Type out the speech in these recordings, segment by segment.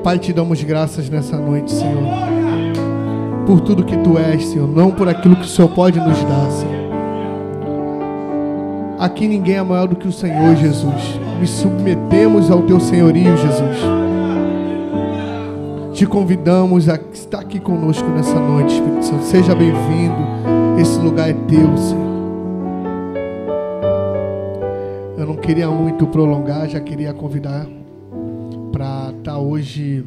Pai, te damos graças nessa noite, Senhor, por tudo que Tu és, Senhor, não por aquilo que o Senhor pode nos dar, Senhor. Aqui ninguém é maior do que o Senhor, Jesus. Nos submetemos ao Teu senhorio, Jesus. Te convidamos a estar aqui conosco nessa noite, Espírito Santo. Seja bem-vindo. Esse lugar é Teu, Senhor. Eu não queria muito prolongar, já queria convidar para estar hoje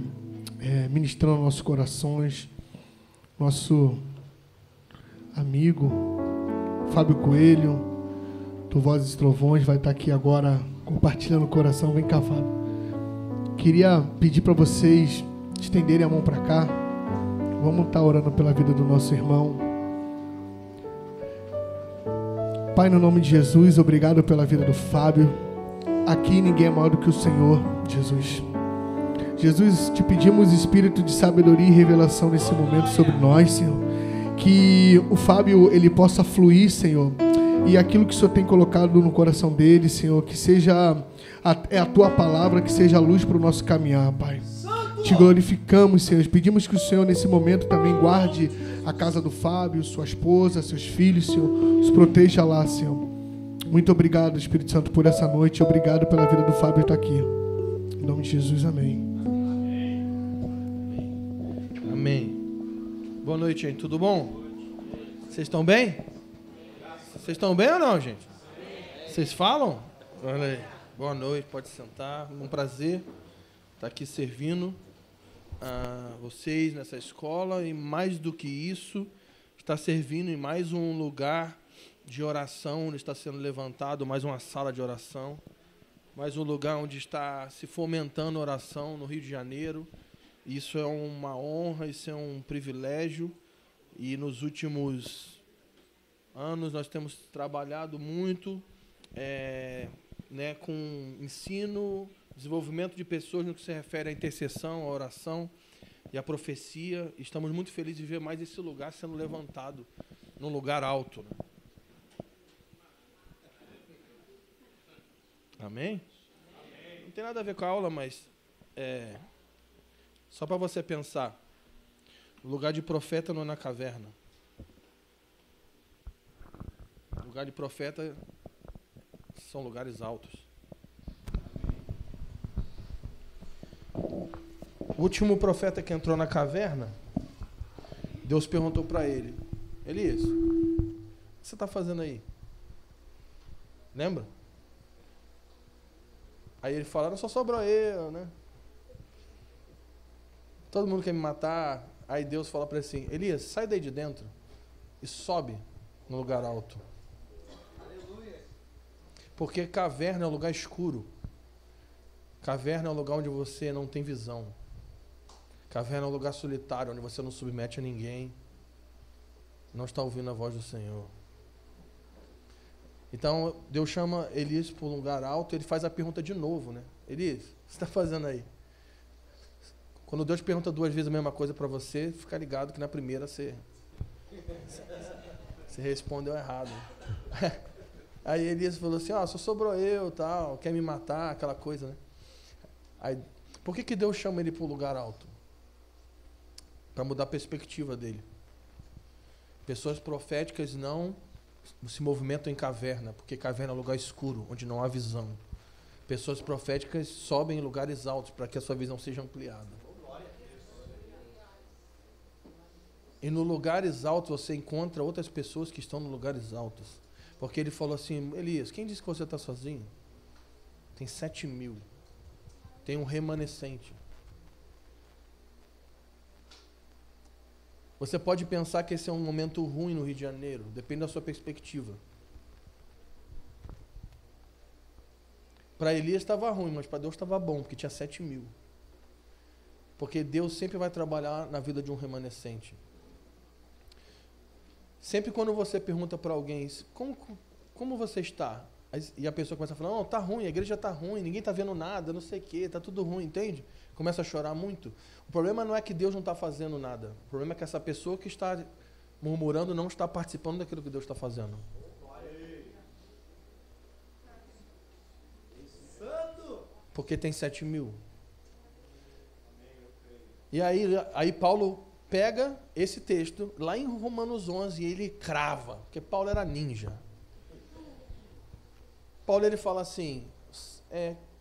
ministrando nossos corações, nosso amigo Fábio Coelho, do Vozes e Trovões, vai estar aqui agora compartilhando o coração. Vem cá, Fábio. Queria pedir para vocês estenderem a mão para cá. Vamos estar orando pela vida do nosso irmão. Pai, no nome de Jesus, obrigado pela vida do Fábio. Aqui ninguém é maior do que o Senhor, Jesus. Jesus, te pedimos espírito de sabedoria e revelação nesse momento sobre nós, Senhor. Que o Fábio, ele possa fluir, Senhor. E aquilo que o Senhor tem colocado no coração dele, Senhor, que seja a Tua palavra, que seja a luz para o nosso caminhar, Pai. Te glorificamos, Senhor. Pedimos que o Senhor, nesse momento, também guarde a casa do Fábio, sua esposa, seus filhos, Senhor. Os proteja lá, Senhor. Muito obrigado, Espírito Santo, por essa noite. Obrigado pela vida do Fábio estar aqui. Em nome de Jesus, amém. Amém. Boa noite, gente. Tudo bom? Vocês estão bem? Vocês estão bem ou não, gente? Vocês falam? Olha aí. Boa noite, pode sentar. Um prazer estar aqui servindo a vocês nessa escola e, mais do que isso, estar servindo em mais um lugar de oração onde está sendo levantado, mais uma sala de oração, mais um lugar onde está se fomentando oração no Rio de Janeiro. Isso é uma honra, isso é um privilégio, e nos últimos anos nós temos trabalhado muito com ensino, desenvolvimento de pessoas no que se refere à intercessão, à oração e à profecia. Estamos muito felizes de ver mais esse lugar sendo levantado num lugar alto, né? Amém? Não tem nada a ver com a aula, mas só para você pensar. O lugar de profeta não é na caverna. O lugar de profeta são lugares altos. O último profeta que entrou na caverna, Deus perguntou para ele: Elias, o que você está fazendo aí? Lembra? Aí ele falou: só sobrou eu, né? Todo mundo quer me matar. Aí Deus falou para ele assim: Elias, sai daí de dentro e sobe no lugar alto. Porque caverna é um lugar escuro. Caverna é um lugar onde você não tem visão. Caverna é um lugar solitário, onde você não submete a ninguém. Não está ouvindo a voz do Senhor. Então, Deus chama Elias para um lugar alto e ele faz a pergunta de novo, né? Elias, o que você está fazendo aí? Quando Deus pergunta duas vezes a mesma coisa para você, fica ligado que na primeira você respondeu errado. Aí Elias falou assim: só sobrou eu, tal, quer me matar, aquela coisa, né? Aí, por que Deus chama ele para um lugar alto? Para mudar a perspectiva dele. Pessoas proféticas não se movimentam em caverna, porque caverna é um lugar escuro, onde não há visão. Pessoas proféticas sobem em lugares altos para que a sua visão seja ampliada. E no lugares altos você encontra outras pessoas que estão nos lugares altos. Porque ele falou assim: Elias, quem disse que você está sozinho? Tem 7.000. Tem um remanescente. Você pode pensar que esse é um momento ruim no Rio de Janeiro. Depende da sua perspectiva. Para Elias estava ruim, mas para Deus estava bom, porque tinha 7.000. Porque Deus sempre vai trabalhar na vida de um remanescente. Sempre quando você pergunta para alguém: como você está? E a pessoa começa a falar: não, está ruim, a igreja está ruim, ninguém está vendo nada, não sei o quê, está tudo ruim, entende? Começa a chorar muito. O problema não é que Deus não está fazendo nada. O problema é que essa pessoa que está murmurando não está participando daquilo que Deus está fazendo. Porque tem 7.000. E aí Paulo pega esse texto lá em Romanos 11 e ele crava, porque Paulo era ninja. Paulo ele fala assim,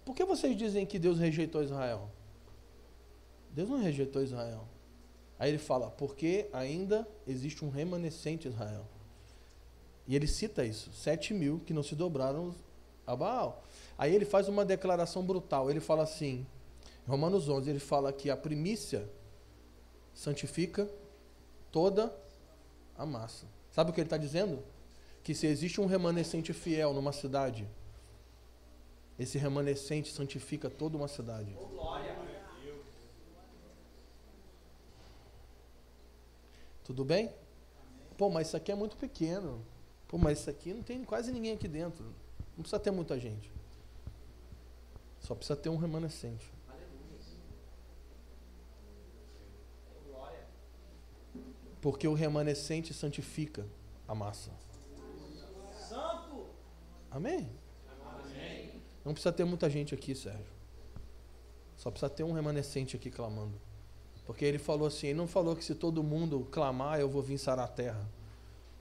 por que vocês dizem que Deus rejeitou Israel? Deus não rejeitou Israel. Aí ele fala, porque ainda existe um remanescente Israel. E ele cita isso, 7.000 que não se dobraram a Baal. Aí ele faz uma declaração brutal, ele fala assim, em Romanos 11, ele fala que a primícia santifica toda a massa. Sabe o que ele está dizendo? Que se existe um remanescente fiel numa cidade, esse remanescente santifica toda uma cidade. Tudo bem? Pô, mas isso aqui é muito pequeno. Pô, mas isso aqui não tem quase ninguém aqui dentro. Não precisa ter muita gente. Só precisa ter um remanescente. Porque o remanescente santifica a massa. Santo! Amém? Amém. Não precisa ter muita gente aqui, Sérgio. Só precisa ter um remanescente aqui clamando. Porque ele falou assim, ele não falou que se todo mundo clamar, eu vou vir sarar a terra.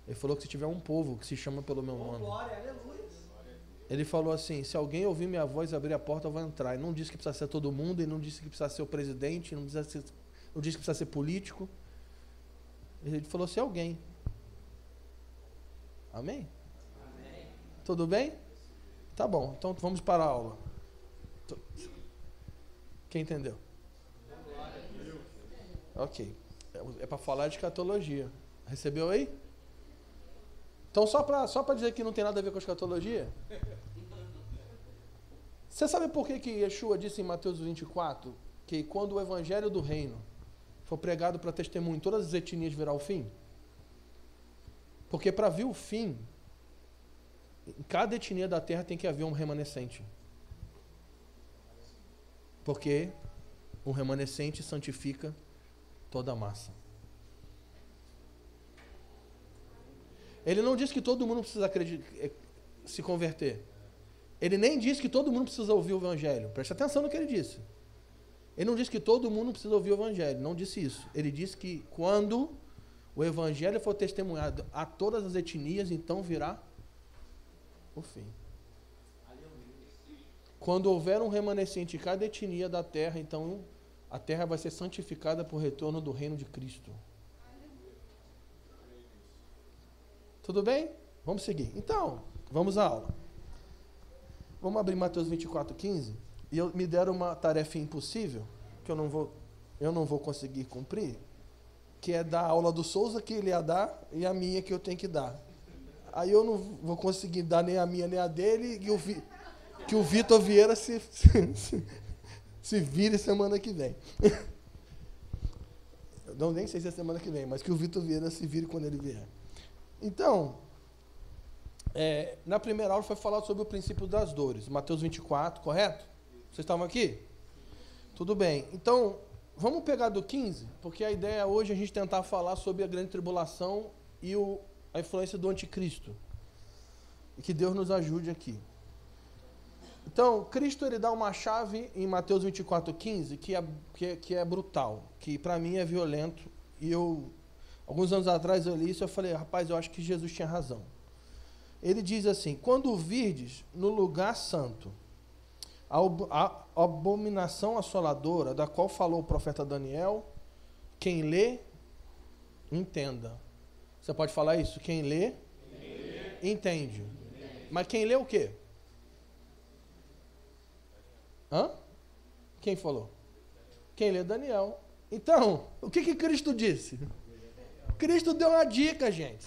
Ele falou que se tiver um povo que se chama pelo meu nome. Glória, aleluia. Ele falou assim, se alguém ouvir minha voz e abrir a porta, eu vou entrar. Ele não disse que precisa ser todo mundo, ele não disse que precisa ser o presidente, não disse que precisa ser político. Ele falou se alguém. Amém? Amém. Tudo bem? Tá bom, então vamos para a aula. Quem entendeu? Ok. É para falar de escatologia. Recebeu aí? Então só para dizer que não tem nada a ver com escatologia. Você sabe por que Yeshua disse em Mateus 24 que quando o evangelho do reino for pregado para testemunho, todas as etnias virá o fim? Porque para vir o fim, em cada etnia da terra tem que haver um remanescente. Porque um remanescente santifica toda a massa. Ele não diz que todo mundo precisa se converter. Ele nem diz que todo mundo precisa ouvir o evangelho. Preste atenção no que ele disse. Ele não disse que todo mundo precisa ouvir o evangelho. Não disse isso. Ele disse que quando o evangelho for testemunhado a todas as etnias, então virá o fim. Quando houver um remanescente em cada etnia da terra, então a terra vai ser santificada por retorno do reino de Cristo. Tudo bem? Vamos seguir. Então, vamos à aula. Vamos abrir Mateus 24:15. E me deram uma tarefa impossível, que eu não vou conseguir cumprir, que é dar a aula do Souza que ele ia dar e a minha que eu tenho que dar. Aí eu não vou conseguir dar nem a minha nem a dele, e que o Vitor Vieira se vire semana que vem. Eu não nem sei se é semana que vem, mas que o Vitor Vieira se vire quando ele vier. Então, na primeira aula foi falado sobre o princípio das dores, Mateus 24, correto? Vocês estavam aqui? Tudo bem. Então, vamos pegar do 15, porque a ideia hoje é a gente tentar falar sobre a grande tribulação e a influência do anticristo. E que Deus nos ajude aqui. Então, Cristo ele dá uma chave em Mateus 24:15 que é brutal, que para mim é violento. E alguns anos atrás eu li isso e eu falei, rapaz, eu acho que Jesus tinha razão. Ele diz assim, quando virdes no lugar santo a abominação assoladora da qual falou o profeta Daniel, quem lê, entenda. Você pode falar isso? Quem lê, entende. Mas quem lê o quê? Hã? Quem falou? Quem lê Daniel. Então, o que Cristo disse? Cristo deu uma dica, gente.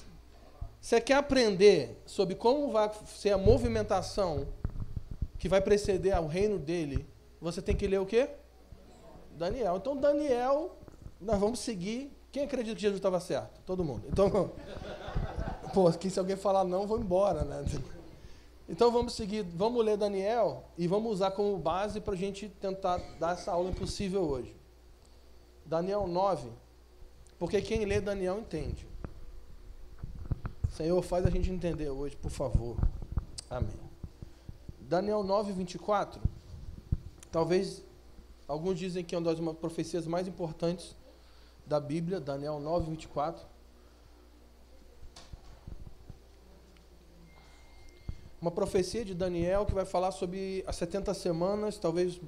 Você quer aprender sobre como vai ser a movimentação que vai preceder ao reino dele, você tem que ler o quê? Daniel. Então, Daniel, nós vamos seguir. Quem acredita que Jesus estava certo? Todo mundo. Então, que se alguém falar não, eu vou embora, né? Então, vamos seguir, vamos ler Daniel e vamos usar como base para a gente tentar dar essa aula impossível hoje. Daniel 9, porque quem lê Daniel entende. Senhor, faz a gente entender hoje, por favor. Amém. Daniel 9, 24. Talvez Alguns dizem que é uma das profecias mais importantes da Bíblia, Daniel 9, 24. Uma profecia de Daniel que vai falar sobre as 70 semanas, talvez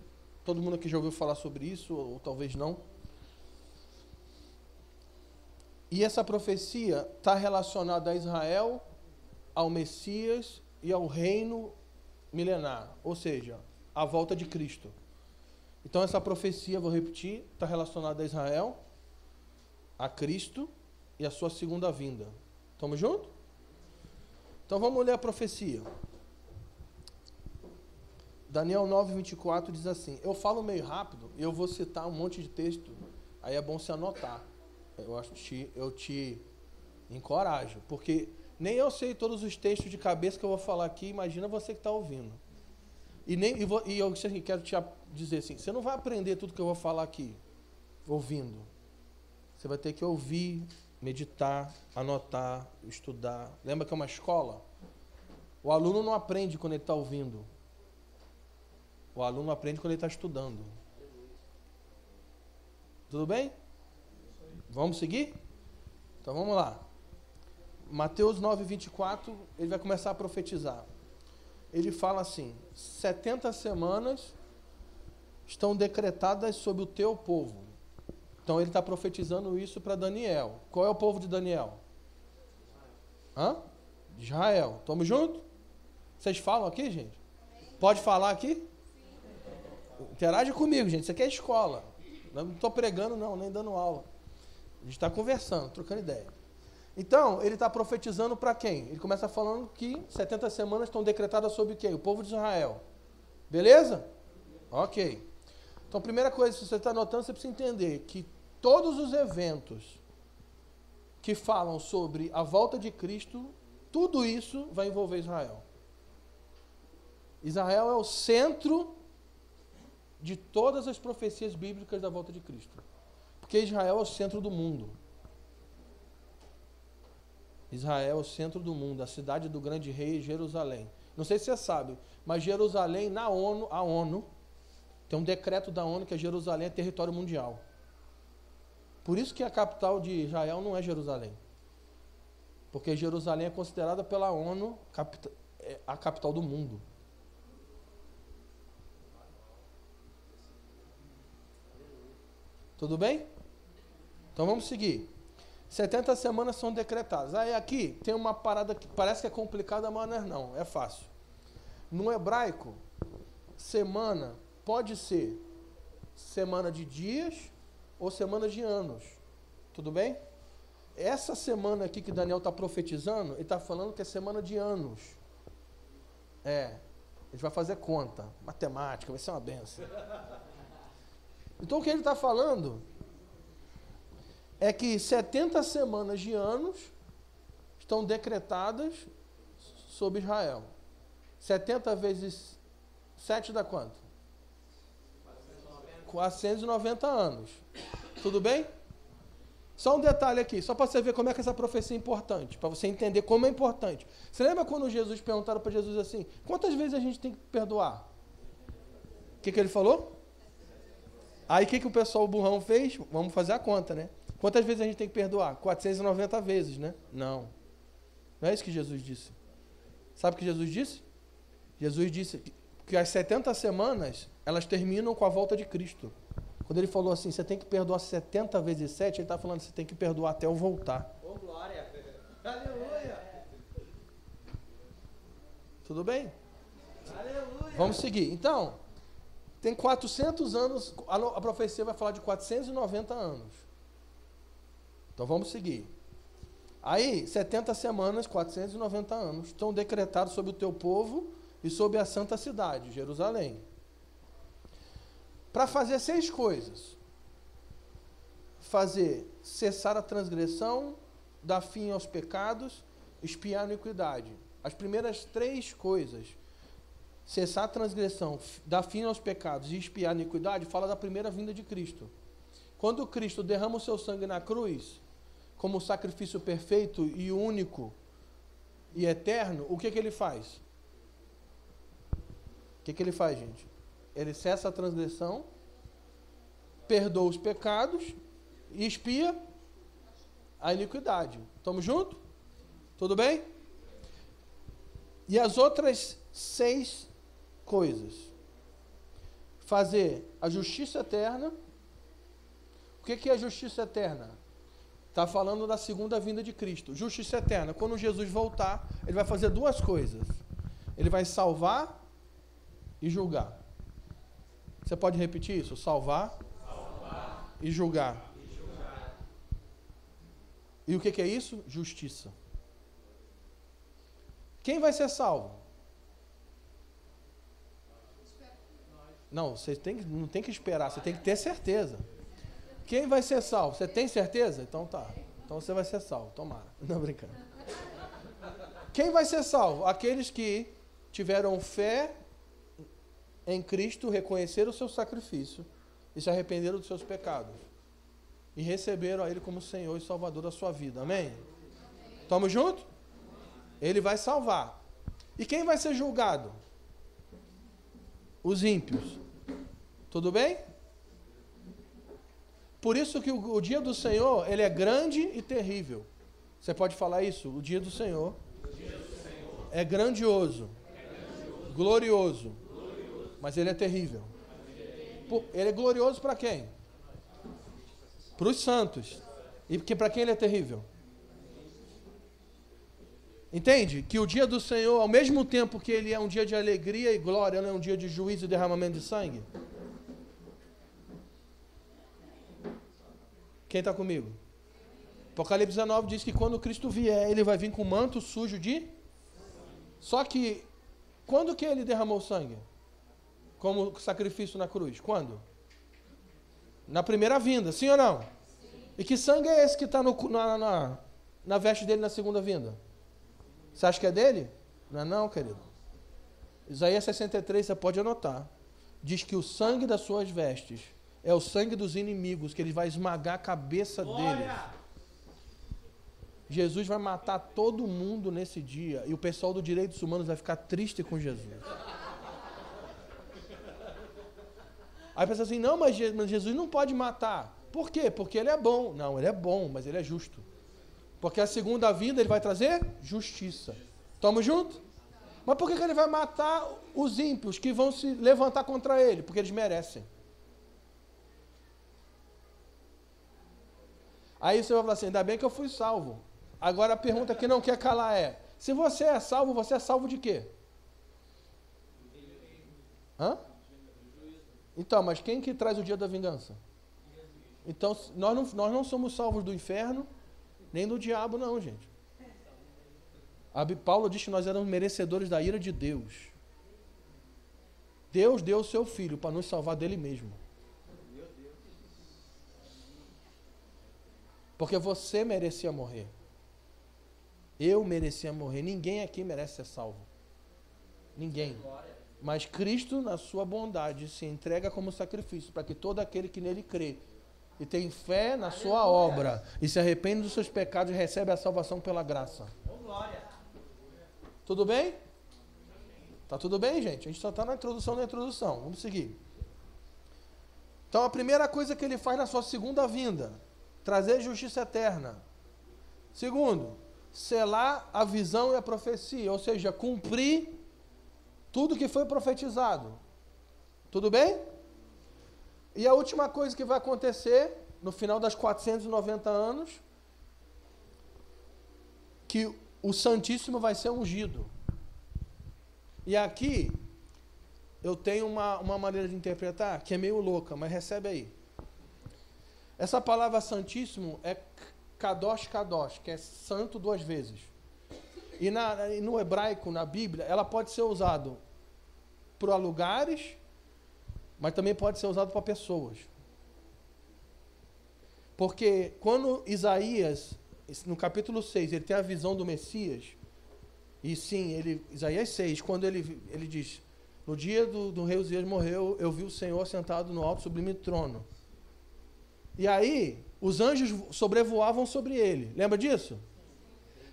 todo mundo aqui já ouviu falar sobre isso, ou talvez não. E essa profecia está relacionada a Israel, ao Messias e ao reino milenar, ou seja, a volta de Cristo. Então essa profecia, vou repetir, está relacionada a Israel, a Cristo e a sua segunda vinda. Estamos juntos? Então vamos ler a profecia. Daniel 9, 24 diz assim, eu falo meio rápido e eu vou citar um monte de texto, aí é bom você anotar. Eu te encorajo, porque nem eu sei todos os textos de cabeça que eu vou falar aqui, imagina você que está ouvindo. E eu quero te dizer assim, você não vai aprender tudo que eu vou falar aqui, ouvindo. Você vai ter que ouvir, meditar, anotar, estudar. Lembra que é uma escola? O aluno não aprende quando ele está ouvindo. O aluno aprende quando ele está estudando. Tudo bem? Vamos seguir? Então vamos lá. Mateus 9, 24, ele vai começar a profetizar. Ele fala assim, 70 semanas estão decretadas sobre o teu povo. Então ele está profetizando isso para Daniel. Qual é o povo de Daniel? Israel. Estamos juntos? Vocês falam aqui, gente? Pode falar aqui? Interage comigo, gente. Isso aqui é escola. Não estou pregando, não, nem dando aula. A gente está conversando, trocando ideia. Então, ele está profetizando para quem? Ele começa falando que 70 semanas estão decretadas sobre quem? O povo de Israel. Beleza? Ok. Então, primeira coisa, se você está anotando, você precisa entender que todos os eventos que falam sobre a volta de Cristo, tudo isso vai envolver Israel. Israel é o centro de todas as profecias bíblicas da volta de Cristo. Porque Israel é o centro do mundo. Israel é o centro do mundo, a cidade do grande rei Jerusalém. Não sei se você sabe, mas Jerusalém, na ONU, a ONU, tem um decreto da ONU que Jerusalém é território mundial. Por isso que a capital de Israel não é Jerusalém. Porque Jerusalém é considerada pela ONU a capital do mundo. Tudo bem? Então vamos seguir. 70 semanas são decretadas. Aí aqui tem uma parada que parece que é complicada, mas não, é fácil. No hebraico, semana pode ser semana de dias ou semana de anos. Tudo bem? Essa semana aqui que Daniel está profetizando, ele está falando que é semana de anos. A gente vai fazer conta, matemática, vai ser uma benção. Então o que ele está falando é que 70 semanas de anos estão decretadas sobre Israel. 70 vezes 7 dá quanto? 490 anos. Tudo bem? Só um detalhe aqui, só para você ver como é que essa profecia é importante, para você entender como é importante. Você lembra quando Jesus perguntaram para Jesus assim, quantas vezes a gente tem que perdoar? O que ele falou? Aí o que o pessoal burrão fez? Vamos fazer a conta, né? Quantas vezes a gente tem que perdoar? 490 vezes, né? Não. Não é isso que Jesus disse. Sabe o que Jesus disse? Jesus disse que as 70 semanas, elas terminam com a volta de Cristo. Quando ele falou assim, você tem que perdoar 70 vezes 7, ele está falando, você tem que perdoar até eu voltar. Ô, glória! Aleluia! Tudo bem? Aleluia! Vamos seguir. Então, tem 400 anos, a profecia vai falar de 490 anos. Então vamos seguir. Aí, 70 semanas, 490 anos, estão decretados sobre o teu povo e sobre a santa cidade, Jerusalém. Para fazer 6 coisas. Fazer cessar a transgressão, dar fim aos pecados, expiar a iniquidade. As primeiras 3 coisas, cessar a transgressão, dar fim aos pecados e expiar a iniquidade, fala da primeira vinda de Cristo. Quando Cristo derrama o seu sangue na cruz, como sacrifício perfeito e único e eterno, o que ele faz? O que ele faz, gente? Ele cessa a transgressão, perdoa os pecados e expia a iniquidade. Estamos juntos? Tudo bem? E as outras 6 coisas. Fazer a justiça eterna. O que é a justiça eterna? Está falando da segunda vinda de Cristo. Justiça eterna. Quando Jesus voltar, ele vai fazer 2 coisas. Ele vai salvar e julgar. Você pode repetir isso? Salvar e julgar. E o que é isso? Justiça. Quem vai ser salvo? Não, você não tem que esperar, você tem que ter certeza. Quem vai ser salvo? Você tem certeza? Então tá. Então você vai ser salvo, tomara. Não, brincando. Quem vai ser salvo? Aqueles que tiveram fé em Cristo, reconheceram o seu sacrifício e se arrependeram dos seus pecados. E receberam a Ele como Senhor e Salvador da sua vida. Amém? Estamos juntos? Ele vai salvar. E quem vai ser julgado? Os ímpios. Tudo bem? Por isso que o dia do Senhor, ele é grande e terrível. Você pode falar isso? O dia do Senhor, é grandioso, glorioso, mas ele é terrível. Ele é glorioso para quem? Para os santos. E para quem ele é terrível? Entende? Que o dia do Senhor, ao mesmo tempo que ele é um dia de alegria e glória, ele é um dia de juízo e derramamento de sangue. Quem está comigo? Apocalipse 19 diz que quando Cristo vier, ele vai vir com manto sujo de... Só que, quando que ele derramou sangue? Como sacrifício na cruz? Quando? Na primeira vinda, sim ou não? Sim. E que sangue é esse que está na veste dele na segunda vinda? Você acha que é dele? Não é não, querido. Isaías 63, você pode anotar. Diz que o sangue das suas vestes é o sangue dos inimigos, que ele vai esmagar a cabeça deles. Jesus vai matar todo mundo nesse dia, e o pessoal do direitos humanos vai ficar triste com Jesus. Aí pensa assim, não, mas Jesus não pode matar. Por quê? Porque ele é bom. Não, ele é bom, mas ele é justo. Porque a segunda vinda ele vai trazer justiça. Tamo junto? Mas por que ele vai matar os ímpios que vão se levantar contra ele? Porque eles merecem. Aí você vai falar assim, ainda bem que eu fui salvo. Agora a pergunta que não quer calar é, se você é salvo de quê? Hã? Então, mas quem que traz o dia da vingança? Então, nós não somos salvos do inferno, nem do diabo não, gente. Paulo diz que nós éramos merecedores da ira de Deus. Deus deu o seu Filho para nos salvar dele mesmo. Porque você merecia morrer. Eu merecia morrer. Ninguém aqui merece ser salvo. Ninguém. Mas Cristo, na sua bondade, se entrega como sacrifício para que todo aquele que nele crê e tem fé na sua obra e se arrepende dos seus pecados recebe a salvação pela graça. Tudo bem? Tá tudo bem, gente? A gente só está na introdução da introdução. Vamos seguir. Então, a primeira coisa que ele faz na sua segunda vinda, trazer justiça eterna. Segundo, selar a visão e a profecia, ou seja, cumprir tudo que foi profetizado. Tudo bem? E a última coisa que vai acontecer no final das 490 anos, que o Santíssimo vai ser ungido. E aqui eu tenho uma maneira de interpretar que é meio louca, mas recebe aí. Essa palavra Santíssimo é Kadosh Kadosh, que é santo 2 vezes. E no hebraico, na Bíblia, ela pode ser usada para lugares, mas também pode ser usada para pessoas. Porque quando Isaías, no capítulo 6, ele tem a visão do Messias, e sim, Isaías 6, quando ele diz, no dia do rei Uzias morreu, eu vi o Senhor sentado no alto sublime trono. E aí, os anjos sobrevoavam sobre ele. Lembra disso?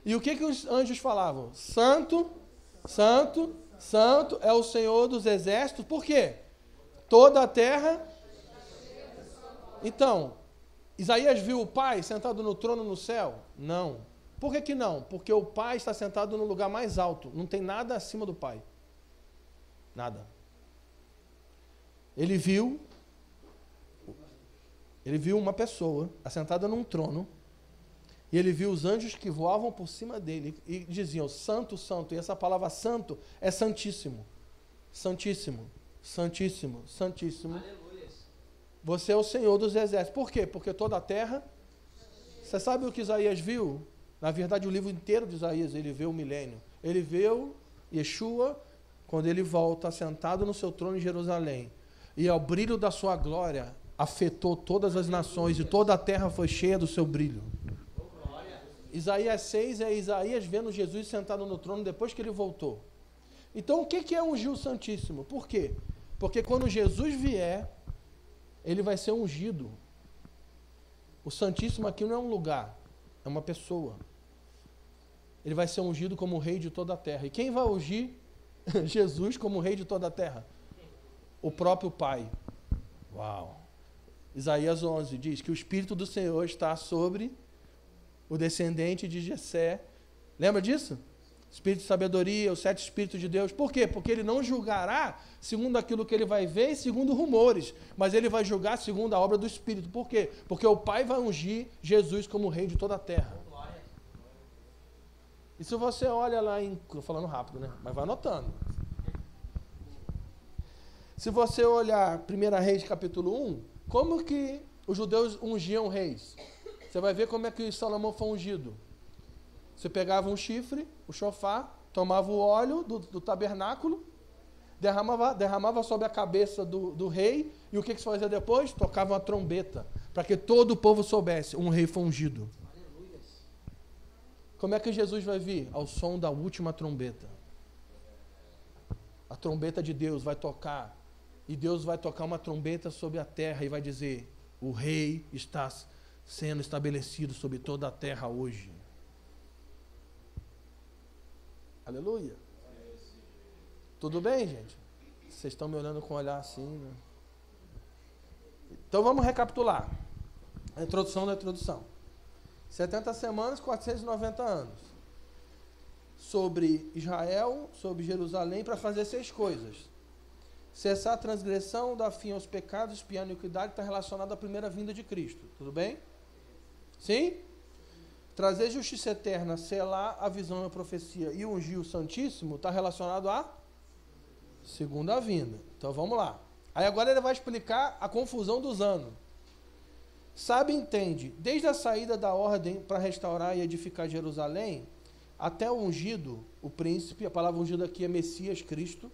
E o que os anjos falavam? Santo, santo, santo é o Senhor dos exércitos. Por quê? Toda a terra Então, Isaías viu o Pai sentado no trono no céu? Não. Por que não? Porque o Pai está sentado no lugar mais alto. Não tem nada acima do Pai. Nada. Ele viu uma pessoa assentada num trono, e ele viu os anjos que voavam por cima dele e diziam, santo, santo. E essa palavra santo é santíssimo. Santíssimo, santíssimo, santíssimo. Aleluia. Você é o Senhor dos exércitos. Por quê? Porque toda a terra... Você sabe o que Isaías viu? Na verdade, o livro inteiro de Isaías, ele vê o milênio. Ele vê o Yeshua quando ele volta sentado no seu trono em Jerusalém. E ao brilho da sua glória afetou todas as nações e toda a terra foi cheia do seu brilho. Isaías 6 é Isaías vendo Jesus sentado no trono depois que ele voltou. Então, o que é ungir o Santíssimo? Por quê? Porque quando Jesus vier, ele vai ser ungido. O Santíssimo aqui não é um lugar, é uma pessoa. Ele vai ser ungido como rei de toda a terra. E quem vai ungir Jesus como rei de toda a terra? O próprio Pai. Uau! Isaías 11 diz que o Espírito do Senhor está sobre o descendente de Jessé. Lembra disso? Espírito de sabedoria, os 7 Espíritos de Deus. Por quê? Porque ele não julgará segundo aquilo que ele vai ver e segundo rumores, mas ele vai julgar segundo a obra do Espírito. Por quê? Porque o Pai vai ungir Jesus como rei de toda a terra. E se você olha lá em... Estou falando rápido, né? Mas vai anotando. Se você olhar 1 Reis capítulo 1, como que os judeus ungiam reis? Você vai ver como é que Salomão foi ungido. Você pegava um chifre, o shofar, tomava o óleo do tabernáculo, derramava sobre a cabeça do rei, e o que se fazia depois? Tocava uma trombeta, para que todo o povo soubesse, um rei foi ungido. Aleluia. Como é que Jesus vai vir? Ao som da última trombeta. A trombeta de Deus vai tocar, e Deus vai tocar uma trombeta sobre a terra e vai dizer, o rei está sendo estabelecido sobre toda a terra hoje. Aleluia. Tudo bem, gente? Vocês estão me olhando com um olhar assim, né? Então vamos recapitular. A introdução da introdução. 70 semanas, 490 anos. Sobre Israel, sobre Jerusalém, para fazer 6 coisas. Cessar a transgressão, dar fim aos pecados, expiar a iniquidade, está relacionado à primeira vinda de Cristo. Tudo bem? Sim? Trazer justiça eterna, selar a visão e a profecia e ungir o Santíssimo está relacionado à segunda vinda. Então vamos lá. Aí agora ele vai explicar a confusão dos anos. Sabe e entende, desde a saída da ordem para restaurar e edificar Jerusalém, até o ungido, o príncipe, a palavra ungido aqui é Messias, Cristo,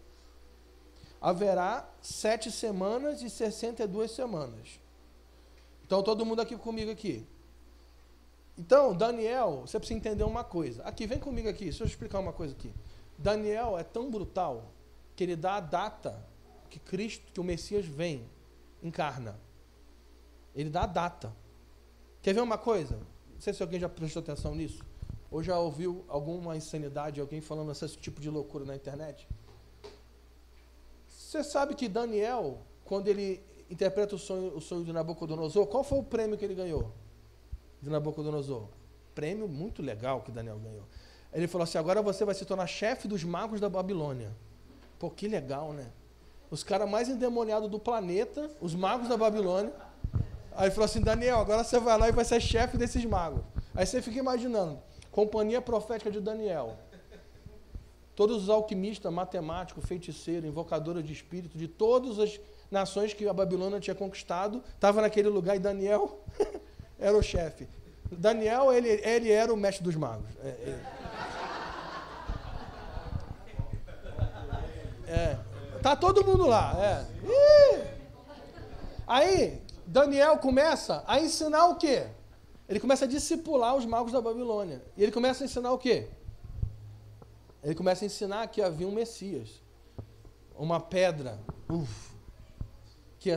haverá 7 semanas e 62 semanas. Então todo mundo aqui comigo aqui. Então, Daniel, você precisa entender uma coisa. Aqui, vem comigo aqui, deixa eu explicar uma coisa aqui. Daniel é tão brutal que ele dá a data que Cristo, que o Messias vem, encarna. Ele dá a data. Quer ver uma coisa? Não sei se alguém já prestou atenção nisso. Ou já ouviu alguma insanidade, alguém falando esse tipo de loucura na internet? Você sabe que Daniel, quando ele interpreta o sonho de Nabucodonosor, qual foi o prêmio que ele ganhou? De Nabucodonosor. Prêmio muito legal que Daniel ganhou. Ele falou assim, agora você vai se tornar chefe dos magos da Babilônia. Pô, que legal, né? Os caras mais endemoniados do planeta, os magos da Babilônia. Aí ele falou assim, Daniel, agora você vai lá e vai ser chefe desses magos. Aí você fica imaginando, companhia profética de Daniel. Todos os alquimistas, matemáticos, feiticeiros, invocadores de espírito, de todas as nações que a Babilônia tinha conquistado, estavam naquele lugar e Daniel era o chefe. Daniel, ele era o mestre dos magos. Tá todo mundo lá. Aí, Daniel começa a ensinar o quê? Ele começa a discipular os magos da Babilônia. E ele começa a ensinar o quê? Ele começa a ensinar que havia um Messias. Uma pedra. Que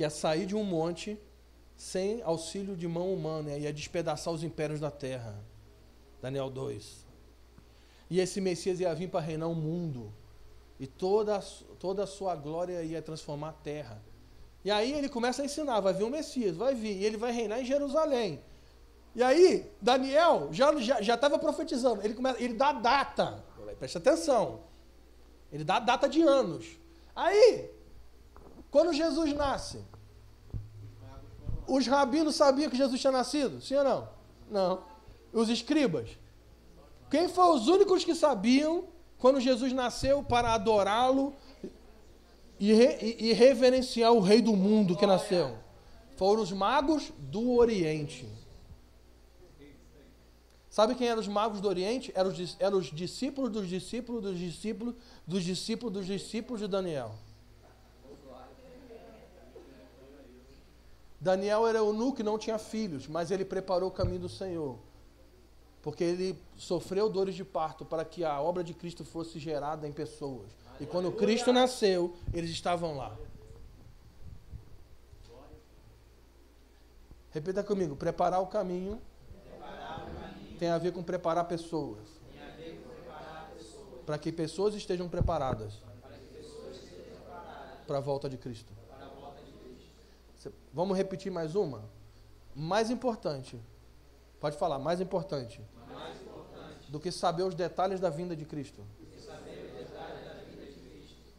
ia sair de um monte sem auxílio de mão humana e ia despedaçar os impérios da terra. Daniel 2. E esse Messias ia vir para reinar o mundo. E toda a sua glória ia transformar a terra. E aí ele começa a ensinar, vai vir o Messias, vai vir, e ele vai reinar em Jerusalém. E aí, Daniel já estava profetizando, ele dá data, presta atenção, ele dá data de anos. Aí, quando Jesus nasce, os rabinos sabiam que Jesus tinha nascido? Sim ou não? Não. Os escribas? Quem foram os únicos que sabiam quando Jesus nasceu para adorá-lo e reverenciar o rei do mundo que nasceu? Foram os magos do Oriente. Sabe quem eram os magos do Oriente? Eram os discípulos dos discípulos dos discípulos dos discípulos dos discípulos de Daniel. Daniel era eunuco e não tinha filhos, mas ele preparou o caminho do Senhor. Porque ele sofreu dores de parto para que a obra de Cristo fosse gerada em pessoas. E quando Cristo nasceu, eles estavam lá. Repita comigo, preparar o caminho tem a ver com preparar pessoas. Para que pessoas estejam preparadas para a volta de Cristo. Vamos repetir mais uma? Mais importante. Pode falar, mais importante. Do que saber os detalhes da vinda de Cristo.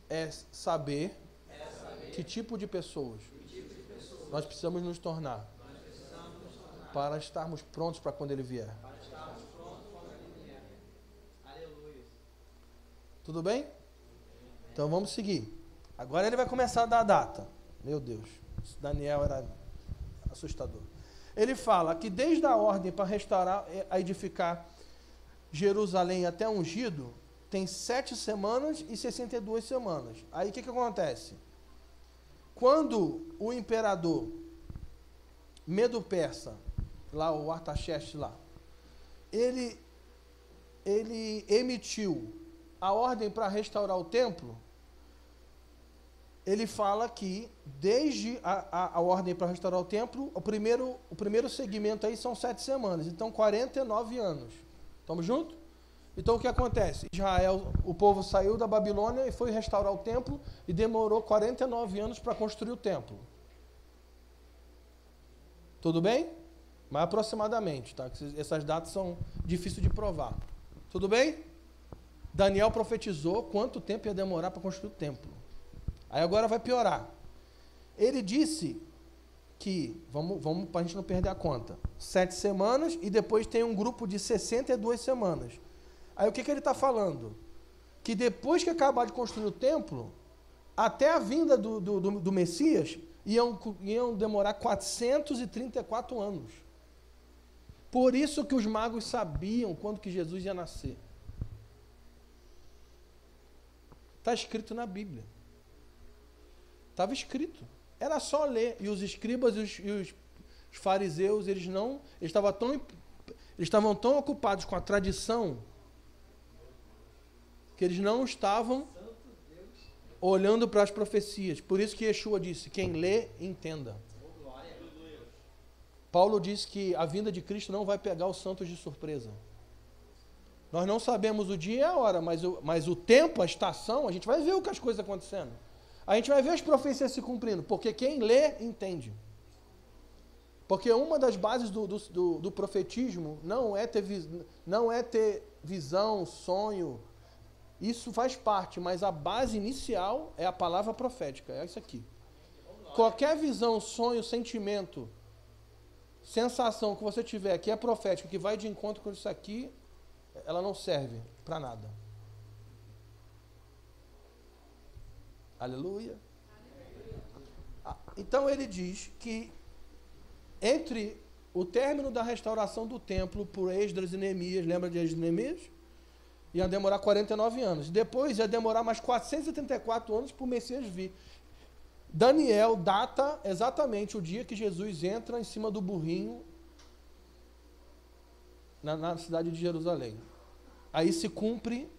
É saber que tipo de pessoas nós precisamos nos tornar para estarmos prontos para quando Ele vier. Tudo bem? Então vamos seguir. Agora ele vai começar a dar a data. Meu Deus, esse Daniel era assustador. Ele fala que desde a ordem para restaurar, a edificar Jerusalém até ungido, tem 7 semanas e 62 semanas. Aí o que acontece? Quando o imperador Medo-Persa, lá o Artaxerxes lá, ele emitiu a ordem para restaurar o templo, ele fala que desde a ordem para restaurar o templo, o primeiro segmento aí são 7 semanas, então 49 anos. Estamos juntos? Então o que acontece? Israel, o povo saiu da Babilônia e foi restaurar o templo e demorou 49 anos para construir o templo. Tudo bem? Mas aproximadamente, tá? Essas datas são difíceis de provar. Tudo bem? Daniel profetizou quanto tempo ia demorar para construir o templo. Aí agora vai piorar. Ele disse que, vamos para a gente não perder a conta, 7 semanas e depois tem um grupo de 62 semanas. Aí o que ele está falando? Que depois que acabar de construir o templo, até a vinda do Messias, iam demorar 434 anos. Por isso que os magos sabiam quando que Jesus ia nascer. Está escrito na Bíblia. Estava escrito. Era só ler. E os escribas e os fariseus, eles estavam tão ocupados com a tradição que eles não estavam olhando para as profecias. Por isso que Yeshua disse, quem lê, entenda. Paulo disse que a vinda de Cristo não vai pegar os santos de surpresa. Nós não sabemos o dia e a hora, mas o tempo, a estação, a gente vai ver o que as coisas acontecendo. A gente vai ver as profecias se cumprindo, porque quem lê, entende. Porque uma das bases do profetismo não é ter visão, sonho. Isso faz parte, mas a base inicial é a palavra profética, é isso aqui. Qualquer visão, sonho, sentimento, sensação que você tiver que é profética, que vai de encontro com isso aqui, ela não serve para nada. Aleluia. Então ele diz que entre o término da restauração do templo por Esdras e Neemias, lembra de Esdras e Neemias? Ia demorar 49 anos. Depois ia demorar mais 434 anos para o Messias vir. Daniel data exatamente o dia que Jesus entra em cima do burrinho na cidade de Jerusalém. Aí se cumpre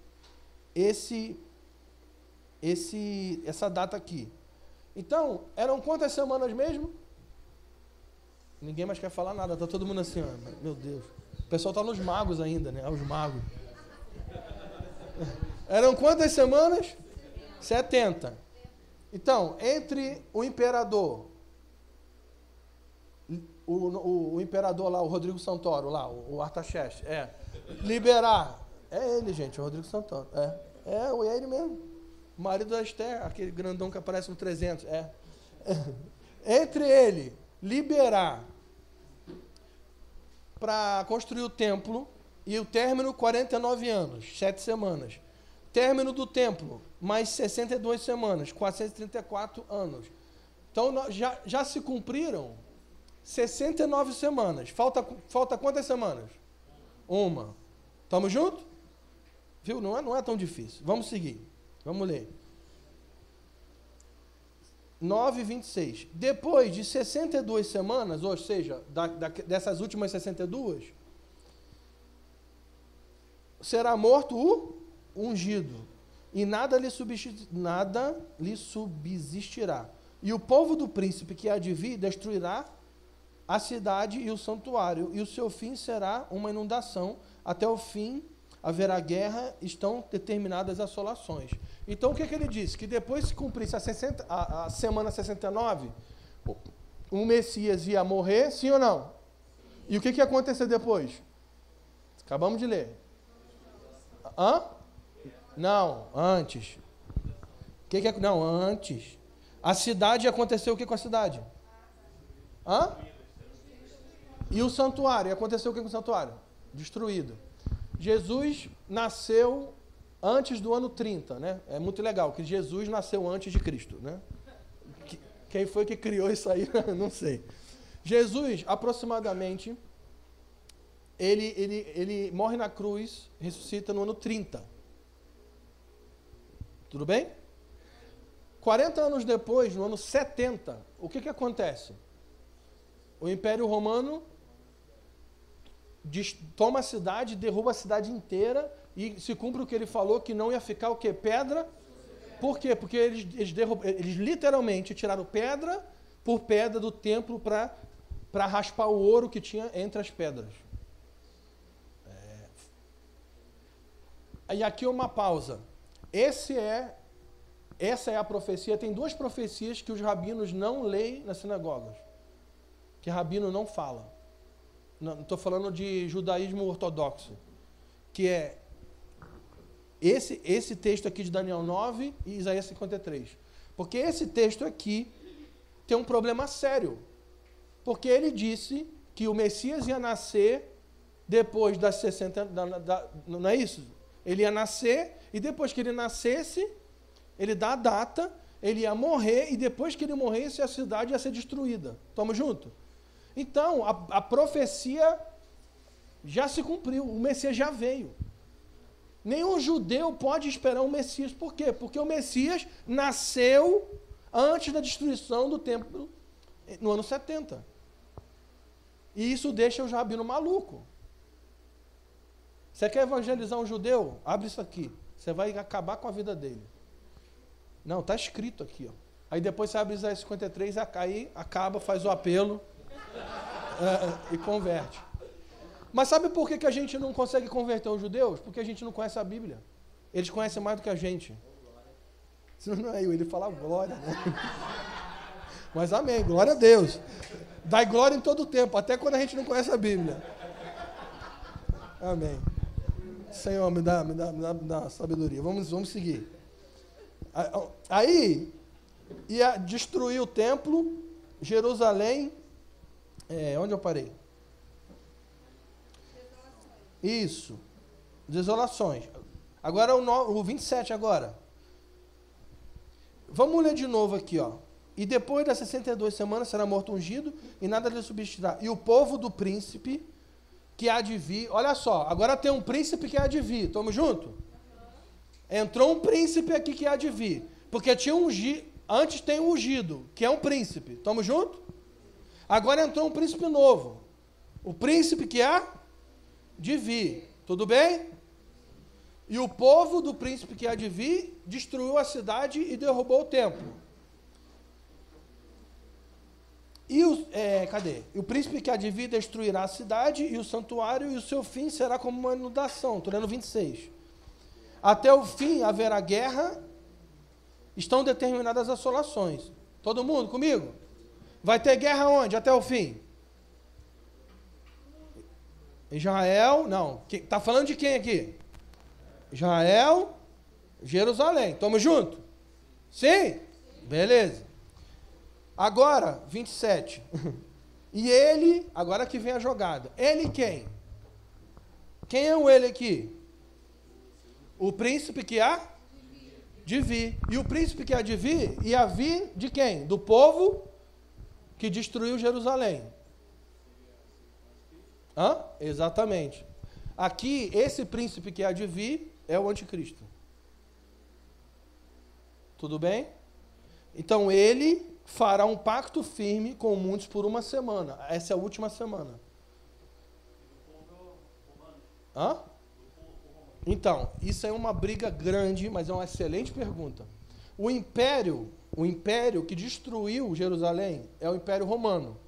essa data aqui. Então, eram quantas semanas mesmo? Ninguém mais quer falar nada, está todo mundo assim, ó, meu Deus. O pessoal está nos magos ainda, né? Os magos. Eram quantas semanas? 70. Então, entre o imperador, o imperador lá, o Rodrigo Santoro, lá, o Artaxerxes, liberar. É ele, gente, o Rodrigo Santoro. É ele mesmo. O marido da Esther, aquele grandão que aparece no 300. Entre ele liberar para construir o templo e o término 49 anos, 7 semanas. Término do templo, mais 62 semanas, 434 anos. Então, já se cumpriram 69 semanas. Falta quantas semanas? Uma. Estamos juntos? Viu? Não é tão difícil. Vamos seguir. Vamos ler. 9:26. Depois de 62 semanas, ou seja, dessas últimas 62, será morto o ungido, e nada lhe subsistirá. E o povo do príncipe que há de vir destruirá a cidade e o santuário, e o seu fim será uma inundação. Até o fim haverá guerra, estão determinadas assolações. Então, o que ele disse? Que depois que cumprisse a semana 69, o Messias ia morrer, sim ou não? E o que ia acontecer depois? Acabamos de ler. Não, antes. Não, antes. A cidade aconteceu o que com a cidade? E o santuário? Aconteceu o que com o santuário? Destruído. Jesus nasceu antes do ano 30, né? É muito legal que Jesus nasceu antes de Cristo, né? Quem foi que criou isso aí? Não sei. Jesus, aproximadamente, ele morre na cruz, ressuscita no ano 30. Tudo bem? 40 anos depois, no ano 70, o que acontece? O Império Romano toma a cidade, derruba a cidade inteira e se cumpre o que ele falou, que não ia ficar o quê? Pedra. Por quê? Porque eles literalmente tiraram pedra por pedra do templo para raspar o ouro que tinha entre as pedras. E aqui uma pausa. Essa é a profecia. Tem duas profecias que os rabinos não leem nas sinagogas, que rabino não fala. Não estou falando de judaísmo ortodoxo, que é esse texto aqui de Daniel 9 e Isaías 53. Porque esse texto aqui tem um problema sério. Porque ele disse que o Messias ia nascer depois das 60... não é isso? Ele ia nascer e depois que ele nascesse, ele dá a data, ele ia morrer e depois que ele morresse, a cidade ia ser destruída. Estamos juntos? Então, a profecia já se cumpriu, o Messias já veio. Nenhum judeu pode esperar um Messias. Por quê? Porque o Messias nasceu antes da destruição do templo, no ano 70. E isso deixa os rabinos malucos. Você quer evangelizar um judeu? Abre isso aqui. Você vai acabar com a vida dele. Não, está escrito aqui. Ó. Aí depois você abre Isaías 53, aí acaba, faz o apelo e converte. Mas sabe por que a gente não consegue converter os judeus? Porque a gente não conhece a Bíblia. Eles conhecem mais do que a gente. Não é eu, ele fala glória, né? Mas amém, glória a Deus. Dá glória em todo o tempo, até quando a gente não conhece a Bíblia. Amém. Senhor, me dá sabedoria. Vamos seguir. Aí, ia destruir o templo, Jerusalém. Onde eu parei? Isso. Desolações. Agora o 27 agora. Vamos ler de novo aqui, ó. E depois das 62 semanas será morto ungido e nada lhe subsistirá. E o povo do príncipe que há de vir... Olha só, agora tem um príncipe que há de vir. Estamos juntos? Entrou um príncipe aqui que há de vir. Porque tinha antes tem um ungido, que é um príncipe. Estamos juntos? Agora entrou um príncipe novo. O príncipe que há de vir. Tudo bem? E o povo do príncipe que há de vir destruiu a cidade e derrubou o templo. E cadê? O príncipe que há de vir destruirá a cidade e o santuário, e o seu fim será como uma inundação. Estou lendo 26. Até o fim haverá guerra, estão determinadas assolações. Todo mundo comigo? Vai ter guerra onde? Até o fim? Israel, não. Está falando de quem aqui? Israel, Jerusalém. Tamo junto? Sim? Beleza. Agora, 27. E ele, agora que vem a jogada. Ele quem? Quem é o ele aqui? O príncipe que há de vir. E o príncipe que há de vir, ia vir de quem? Do povo que destruiu Jerusalém. Hã? Exatamente. Aqui, esse príncipe que há de vir é o anticristo. Tudo bem? Então, ele fará um pacto firme com muitos por uma semana. Essa é a última semana. Hã? Então, isso é uma briga grande, mas é uma excelente pergunta. O império que destruiu Jerusalém é o Império Romano.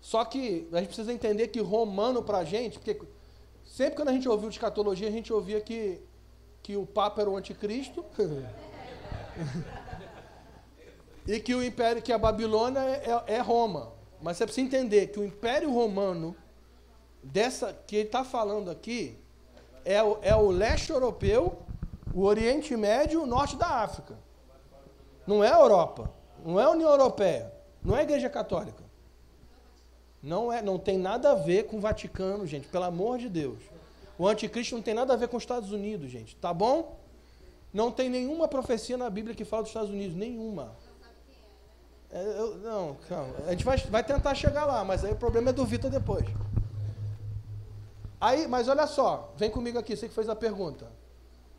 Só que a gente precisa entender que romano para a gente, porque sempre quando a gente ouviu de escatologia, a gente ouvia que o Papa era o anticristo e que o império, que a Babilônia é Roma. Mas você precisa entender que o Império Romano, que ele está falando aqui, é o leste europeu, o Oriente Médio e o norte da África. Não é a Europa, não é a União Europeia, não é a Igreja Católica. Não tem nada a ver com o Vaticano, gente, pelo amor de Deus. O anticristo não tem nada a ver com os Estados Unidos, gente, tá bom? Não tem nenhuma profecia na Bíblia que fala dos Estados Unidos, nenhuma. Não, calma, a gente vai tentar chegar lá, mas aí o problema é do Vitor depois. Aí, mas olha só, vem comigo aqui, você que fez a pergunta.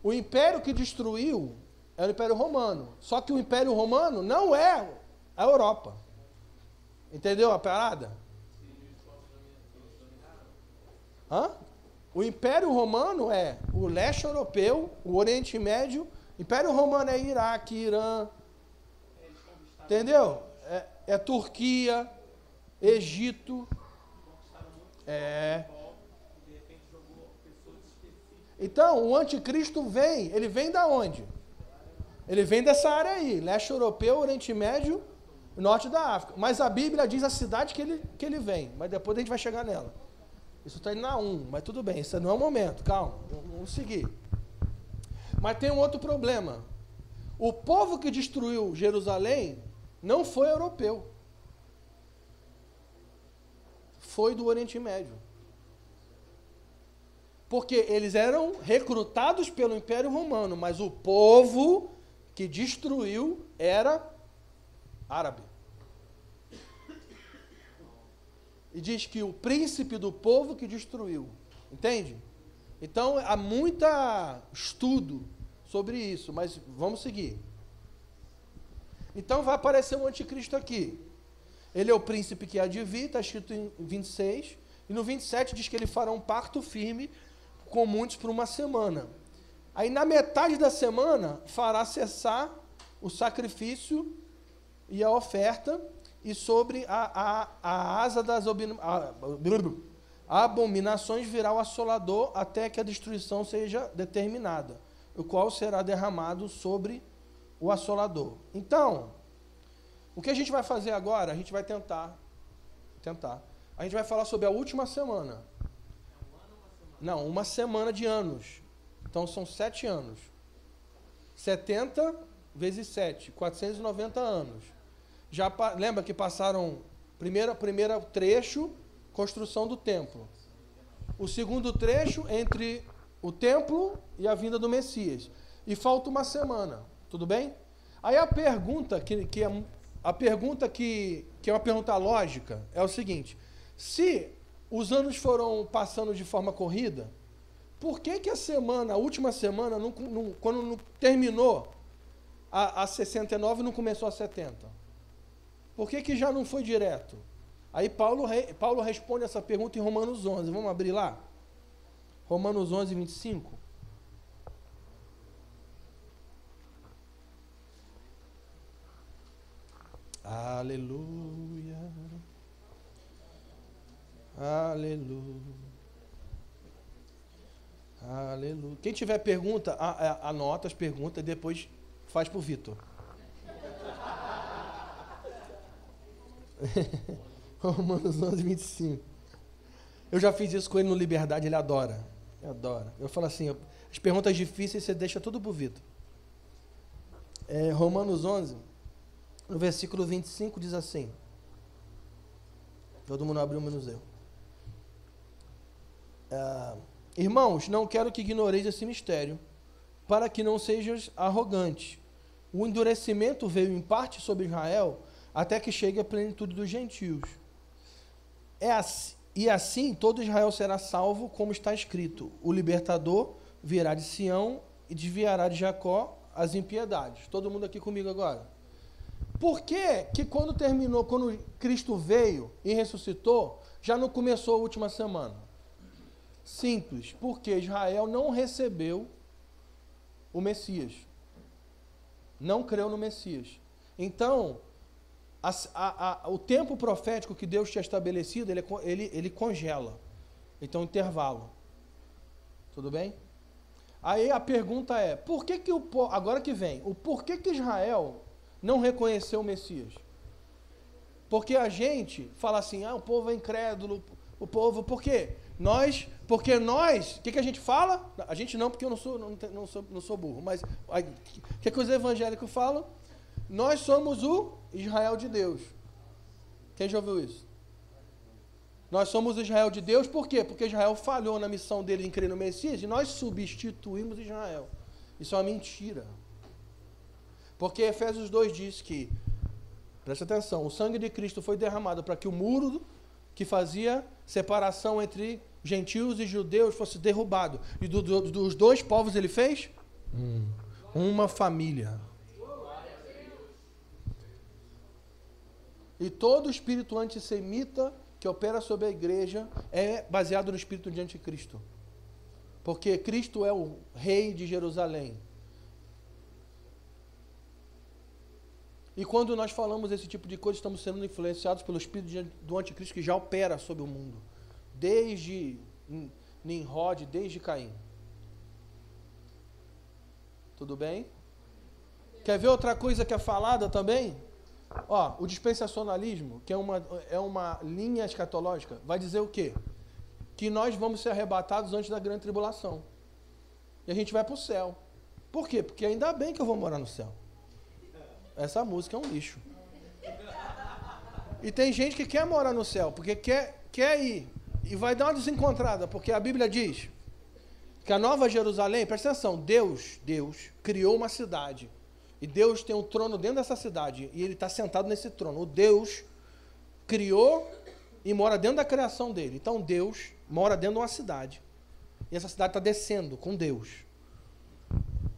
O império que destruiu é o Império Romano. Só que o Império Romano não é a Europa. Entendeu a parada? Hã? O Império Romano é o leste europeu, o Oriente Médio. Império Romano é Iraque, Irã. Entendeu? É Turquia, Egito. Então, o anticristo ele vem da onde? Ele vem dessa área aí, leste europeu, Oriente Médio, norte da África. Mas a Bíblia diz a cidade que ele vem, mas depois a gente vai chegar nela. Isso está indo na 1, mas tudo bem, isso não é o momento, calma, vamos seguir. Mas tem um outro problema. O povo que destruiu Jerusalém não foi europeu. Foi do Oriente Médio. Porque eles eram recrutados pelo Império Romano, mas o povo que destruiu era árabe. E diz que o príncipe do povo que destruiu. Entende? Então, há muito estudo sobre isso, mas vamos seguir. Então, vai aparecer um anticristo aqui. Ele é o príncipe que há de vir, está escrito em 26, e no 27 diz que ele fará um pacto firme com muitos por uma semana. Aí, na metade da semana, fará cessar o sacrifício e a oferta, e sobre a asa das abominações virá o assolador até que a destruição seja determinada, o qual será derramado sobre o assolador. Então, o que a gente vai fazer agora? A gente vai tentar. A gente vai falar sobre a última semana. Não, uma semana de anos. Então, são 7 anos. 70 vezes 7, 490 anos. Lembra que passaram, primeiro trecho, construção do templo. O segundo trecho, entre o templo e a vinda do Messias. E falta uma semana, tudo bem? Aí a pergunta, que é uma pergunta lógica, é o seguinte: se os anos foram passando de forma corrida, por que a última semana, quando não terminou a 69, não começou a 70? Por que já não foi direto? Aí Paulo responde essa pergunta em Romanos 11. Vamos abrir lá? Romanos 11, 25. Aleluia. Aleluia. Aleluia. Quem tiver pergunta, anota as perguntas e depois faz para o Vitor. Romanos 11, 25. Eu já fiz isso com ele no Liberdade, ele adora. Ele adora. Eu falo assim, as perguntas difíceis você deixa tudo pro Vitor. Romanos 11, no versículo 25, diz assim. Todo mundo abriu menos eu. Irmãos, não quero que ignoreis esse mistério, para que não sejais arrogantes. O endurecimento veio em parte sobre Israel, até que chegue a plenitude dos gentios. E assim todo Israel será salvo, como está escrito: o libertador virá de Sião e desviará de Jacó as impiedades. Todo mundo aqui comigo agora? Por que quando Cristo veio e ressuscitou, já não começou a última semana? Simples, porque Israel não recebeu o Messias. Não creu no Messias. Então, o tempo profético que Deus tinha estabelecido, ele congela. Então, intervalo. Tudo bem? Aí a pergunta é, por que agora que vem, por que Israel não reconheceu o Messias? Porque a gente fala assim, o povo é incrédulo, por quê? O que a gente fala? A gente não, porque eu não sou burro, mas o que os evangélicos falam? Nós somos o Israel de Deus. Quem já ouviu isso? Nós somos o Israel de Deus, por quê? Porque Israel falhou na missão dele em crer no Messias e nós substituímos Israel. Isso é uma mentira. Porque Efésios 2 diz que, presta atenção, o sangue de Cristo foi derramado para que o muro que fazia separação entre gentios e judeus fosse derrubado. E dos dois povos ele fez? Uma família. E todo espírito antissemita que opera sobre a igreja é baseado no espírito de anticristo. Porque Cristo é o rei de Jerusalém. E quando nós falamos esse tipo de coisa, estamos sendo influenciados pelo espírito do anticristo que já opera sobre o mundo. Desde Nimrod, desde Caim. Tudo bem? Quer ver outra coisa que é falada também? O dispensacionalismo, que é uma linha escatológica, vai dizer o quê? Que nós vamos ser arrebatados antes da grande tribulação. E a gente vai para o céu. Por quê? Porque ainda bem que eu vou morar no céu. Essa música é um lixo. E tem gente que quer morar no céu, porque quer ir. E vai dar uma desencontrada, porque a Bíblia diz que a Nova Jerusalém, presta atenção, Deus criou uma cidade. E Deus tem um trono dentro dessa cidade. E ele está sentado nesse trono. O Deus criou e mora dentro da criação dele. Então Deus mora dentro de uma cidade. E essa cidade está descendo com Deus.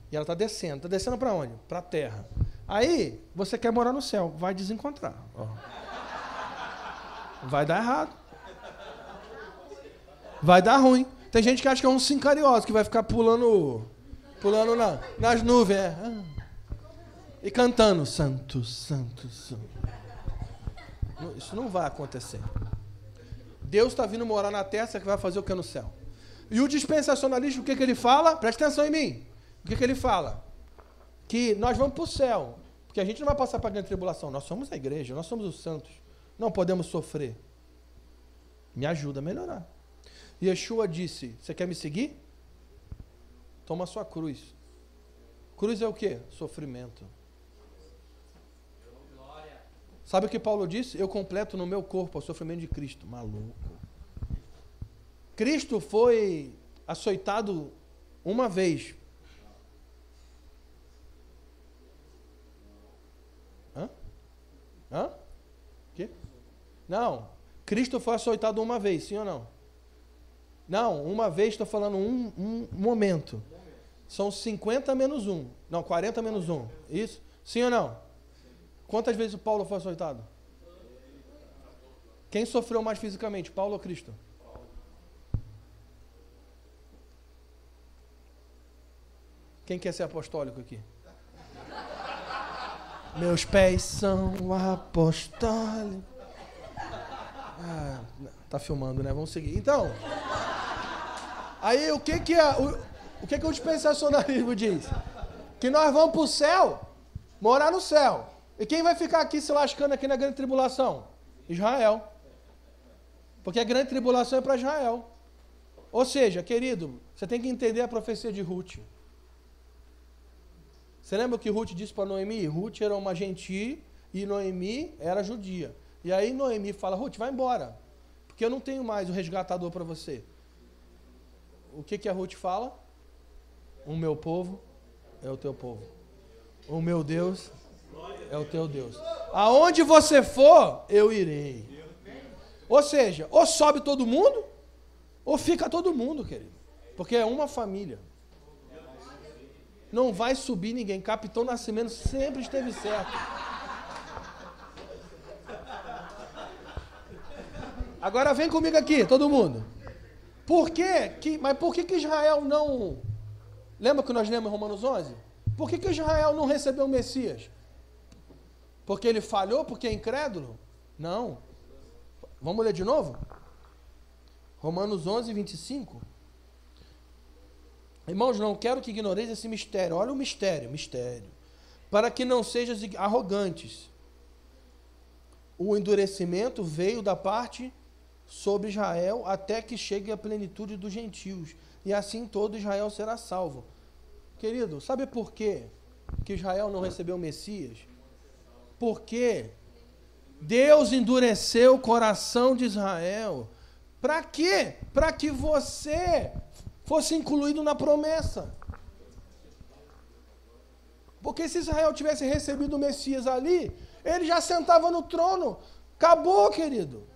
E ela está descendo. Está descendo para onde? Para a terra. Aí, você quer morar no céu. Vai desencontrar. Vai dar errado. Vai dar ruim. Tem gente que acha que é um sincariose, que vai ficar pulando nas nuvens. E cantando, santo, santo, santo. Isso não vai acontecer. Deus está vindo morar na terra, você vai fazer o que no céu? E o dispensacionalismo, o que ele fala? Presta atenção em mim. O que ele fala? Que nós vamos para o céu. Porque a gente não vai passar para a grande tribulação. Nós somos a igreja, nós somos os santos. Não podemos sofrer. Me ajuda a melhorar. Yeshua disse, você quer me seguir? Toma a sua cruz. Cruz é o quê? Sofrimento. Sabe o que Paulo disse? Eu completo no meu corpo o sofrimento de Cristo. Maluco. Cristo foi açoitado uma vez. Hã? Quê? Não. Cristo foi açoitado uma vez, sim ou não? Não, uma vez, estou falando um momento. São 50 menos 1. Não, 40 menos 1. Isso? Sim ou não? Quantas vezes o Paulo foi açoitado? Quem sofreu mais fisicamente, Paulo ou Cristo? Quem quer ser apostólico aqui? Meus pés são apostólicos. Tá filmando, né? Vamos seguir. Então, aí o que o dispensacionalismo diz? Que nós vamos para o céu, morar no céu. E quem vai ficar aqui se lascando aqui na grande tribulação? Israel. Porque a grande tribulação é para Israel. Ou seja, querido, você tem que entender a profecia de Ruth. Você lembra o que Ruth disse para Noemi? Ruth era uma gentia e Noemi era judia. E aí Noemi fala, Ruth, vai embora, porque eu não tenho mais o resgatador para você. O que a Ruth fala? O meu povo é o teu povo. O meu Deus é o teu Deus. Aonde você for, eu irei. Ou seja, ou sobe todo mundo, ou fica todo mundo, querido. Porque é uma família. Não vai subir ninguém. Capitão Nascimento sempre esteve certo. Agora vem comigo aqui, todo mundo. Mas por que Israel não... Lembra que nós lemos em Romanos 11? Por que Israel não recebeu o Messias? Porque ele falhou? Porque é incrédulo? Não. Vamos ler de novo? Romanos 11, 25. Irmãos, não quero que ignoreis esse mistério. Olha o mistério. Para que não sejam arrogantes. O endurecimento veio da parte sobre Israel até que chegue a plenitude dos gentios. E assim todo Israel será salvo. Querido, sabe por quê que Israel não recebeu o Messias? Porque Deus endureceu o coração de Israel. Para quê? Para que você fosse incluído na promessa. Porque se Israel tivesse recebido o Messias ali, ele já sentava no trono. Acabou, querido.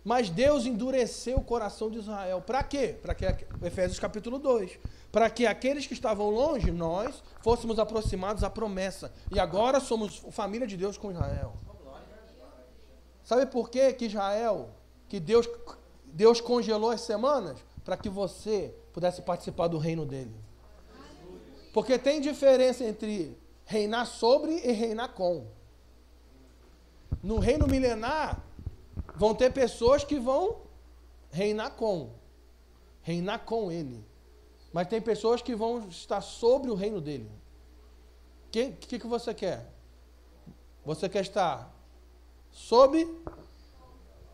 Mas Deus endureceu o coração de Israel. Para quê? Para que, Efésios capítulo 2, para que aqueles que estavam longe, nós, fôssemos aproximados à promessa. E agora somos família de Deus com Israel. Sabe por quê que Israel, que Deus congelou as semanas? Para que você pudesse participar do reino dele. Porque tem diferença entre reinar sobre e reinar com. No reino milenar, vão ter pessoas que vão reinar com ele. Mas tem pessoas que vão estar sobre o reino dele. O que você quer? Você quer estar sob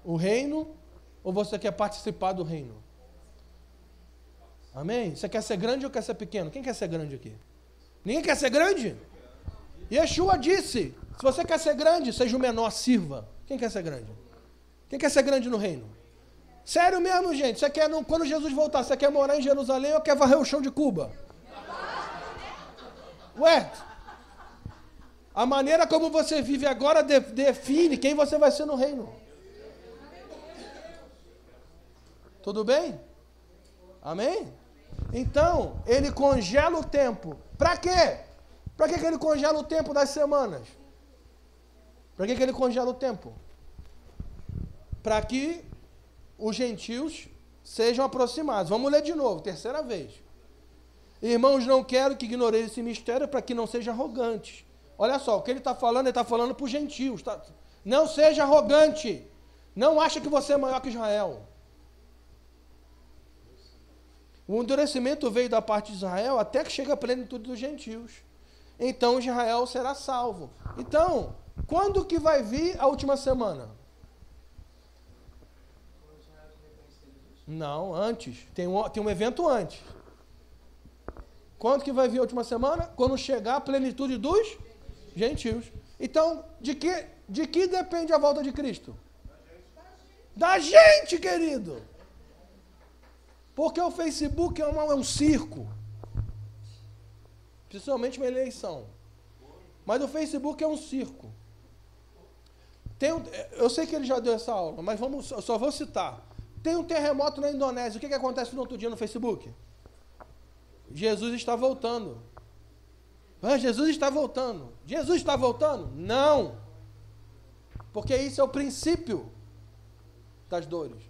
o reino ou você quer participar do reino? Amém? Você quer ser grande ou quer ser pequeno? Quem quer ser grande aqui? Ninguém quer ser grande? Yeshua disse, se você quer ser grande, seja o menor, sirva. Quem quer ser grande? Quem quer ser grande no reino? Sério mesmo, gente? Você quer, quando Jesus voltar, você quer morar em Jerusalém ou quer varrer o chão de Cuba? Ué, a maneira como você vive agora define quem você vai ser no reino. Tudo bem? Amém? Então, ele congela o tempo. Para quê? Para que ele congela o tempo das semanas? Para que ele congela o tempo? Para que os gentios sejam aproximados. Vamos ler de novo, terceira vez. Irmãos, não quero que ignoreis esse mistério para que não sejam arrogantes. Olha só, o que ele está falando para os gentios. Tá? Não seja arrogante. Não acha que você é maior que Israel. O endurecimento veio da parte de Israel até que chega a plenitude dos gentios. Então Israel será salvo. Então, quando que vai vir a última semana? Não, antes. Tem um evento antes. Quando que vai vir a última semana? Quando chegar a plenitude dos gentios. Então, de que depende a volta de Cristo? Da gente, querido. Porque o Facebook é um circo. Principalmente uma eleição. Mas o Facebook é um circo. Eu sei que ele já deu essa aula, mas eu só vou citar. Tem um terremoto na Indonésia. O que acontece no outro dia no Facebook? Jesus está voltando. Jesus está voltando. Jesus está voltando? Não. Porque isso é o princípio das dores.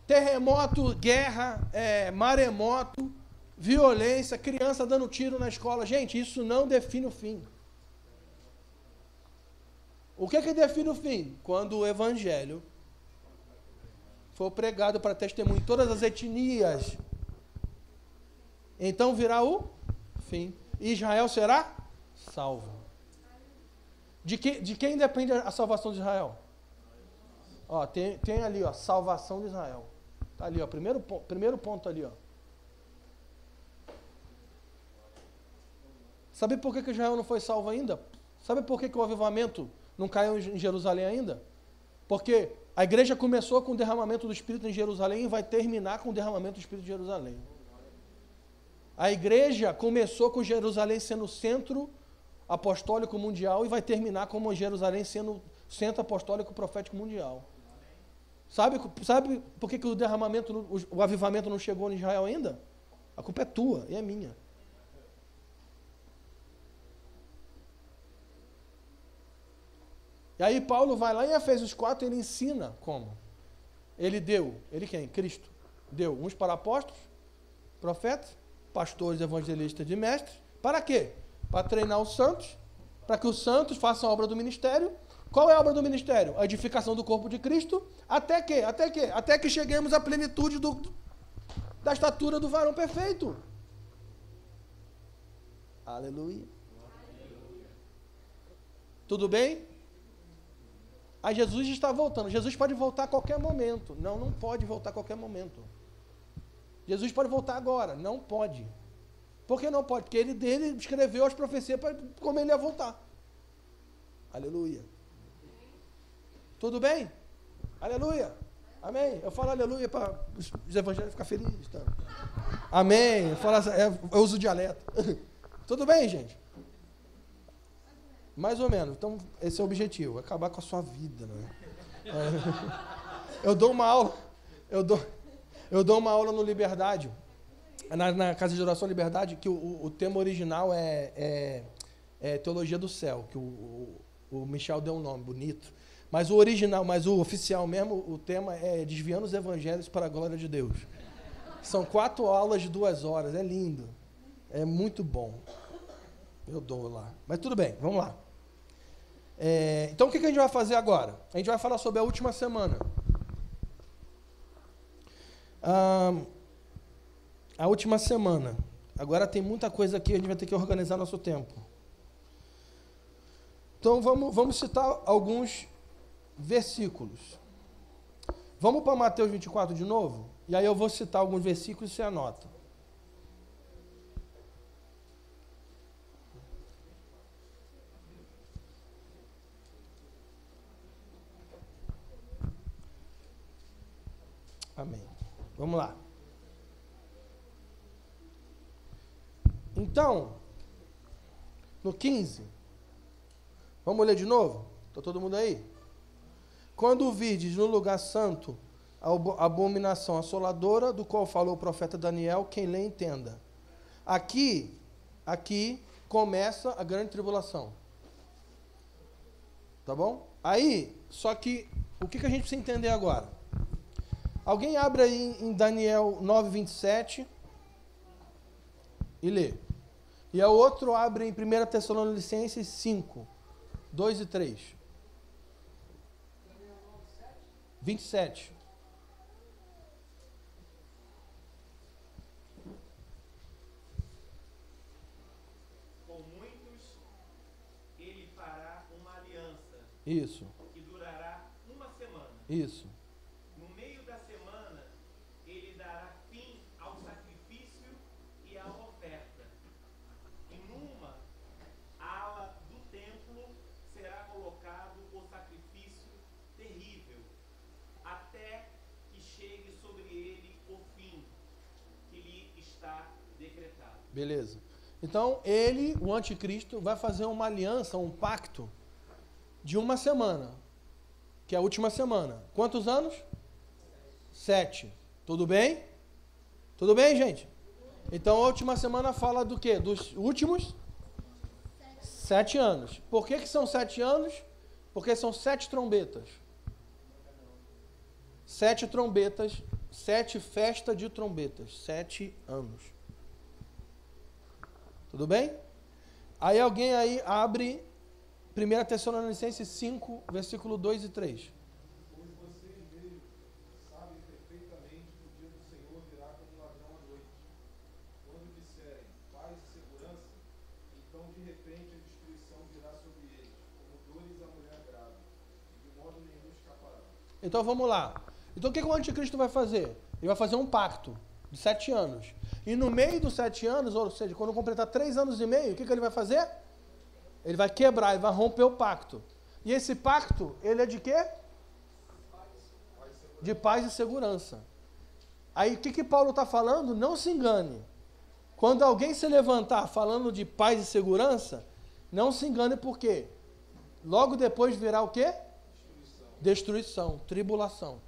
Terremoto, guerra, maremoto, violência, criança dando tiro na escola. Gente, isso não define o fim. O que define o fim? Quando o evangelho for pregado para testemunho em todas as etnias, então virá o fim. Israel será salvo. De quem depende a salvação de Israel? Ó, tem ali, ó, salvação de Israel. Tá ali, ó, primeiro ponto ali, ó. Sabe por que Israel não foi salvo ainda? Sabe por que o avivamento não caiu em Jerusalém ainda? Porque a igreja começou com o derramamento do Espírito em Jerusalém e vai terminar com o derramamento do Espírito em Jerusalém. A igreja começou com Jerusalém sendo o centro apostólico mundial e vai terminar como Jerusalém sendo o centro apostólico profético mundial. Sabe por que o derramamento, o avivamento não chegou em Israel ainda? A culpa é tua e é minha. E aí Paulo vai lá em Efésios 4, ele ensina como. Ele quem? Cristo. Deu uns para apóstolos, profetas, pastores, evangelistas e mestres. Para quê? Para treinar os santos, para que os santos façam a obra do ministério. Qual é a obra do ministério? A edificação do corpo de Cristo. Até que cheguemos à plenitude da estatura do varão perfeito. Aleluia. Tudo bem? Aí Jesus está voltando. Jesus pode voltar a qualquer momento. Não pode voltar a qualquer momento. Jesus pode voltar agora. Não pode. Por que não pode? Porque ele escreveu as profecias para como ele ia voltar. Aleluia. Tudo bem? Aleluia. Amém. Eu falo aleluia para os evangélicos ficarem felizes. Tá? Amém. Eu uso dialeto. Tudo bem, gente? Mais ou menos. Então, esse é o objetivo. Acabar com a sua vida. Né? Eu dou uma aula. Eu dou uma aula no Liberdade. Na Casa de Oração Liberdade, que o tema original é Teologia do Céu, que o Michel deu um nome bonito. Mas o original, o oficial mesmo, o tema é Desviando os Evangelhos para a Glória de Deus. São 4 aulas de 2 horas, é lindo. É muito bom. Eu dou lá. Mas tudo bem, vamos lá. Então o que a gente vai fazer agora? A gente vai falar sobre a última semana. A última semana. Agora tem muita coisa aqui, a gente vai ter que organizar nosso tempo. Então vamos citar alguns versículos. Vamos para Mateus 24 de novo? E aí eu vou citar alguns versículos e você anota. Amém. Vamos lá. Então, no 15, vamos ler de novo? Está todo mundo aí? Quando virdes no lugar santo a abominação assoladora, do qual falou o profeta Daniel, quem lê entenda. Aqui começa a grande tribulação. Tá bom? Aí, só que, o que a gente precisa entender agora? Alguém abre aí em Daniel 9, 27 e lê. E o outro abre em 1 Tessalonicenses 5, 2 e 3. 27. Com muitos ele fará uma aliança. Isso. Que durará uma semana. Isso. No meio da semana, ele dará fim ao sacrifício e à oferta. E numa ala do templo será colocado o sacrifício terrível, até que chegue sobre ele o fim que lhe está decretado. Beleza. Então, o anticristo, vai fazer uma aliança, um pacto de uma semana, que é a última semana. Quantos anos? 7. Tudo bem? Tudo bem, gente? Então, a última semana fala do quê? Dos últimos 7 anos. Por que são 7 anos? Porque são 7 trombetas. 7 trombetas, 7 festas de trombetas, 7 anos. Tudo bem? Aí alguém aí abre 1 Tessalonicenses 5, versículo 2 e 3. Pois vocês mesmos sabem perfeitamente que o dia do Senhor virá como ladrão à noite. Quando disserem paz e segurança, então de repente a destruição virá sobre eles, como dores a mulher grávida, e de modo nenhum escapará. Então vamos lá. Então o que o anticristo vai fazer? Ele vai fazer um pacto de 7 anos. E no meio dos 7 anos, ou seja, quando completar 3 anos e meio, o que ele vai fazer? Ele vai quebrar, ele vai romper o pacto. E esse pacto, ele é de quê? De paz e segurança. Aí o que Paulo está falando? Não se engane. Quando alguém se levantar falando de paz e segurança, não se engane porque logo depois virá o quê? Destruição, tribulação.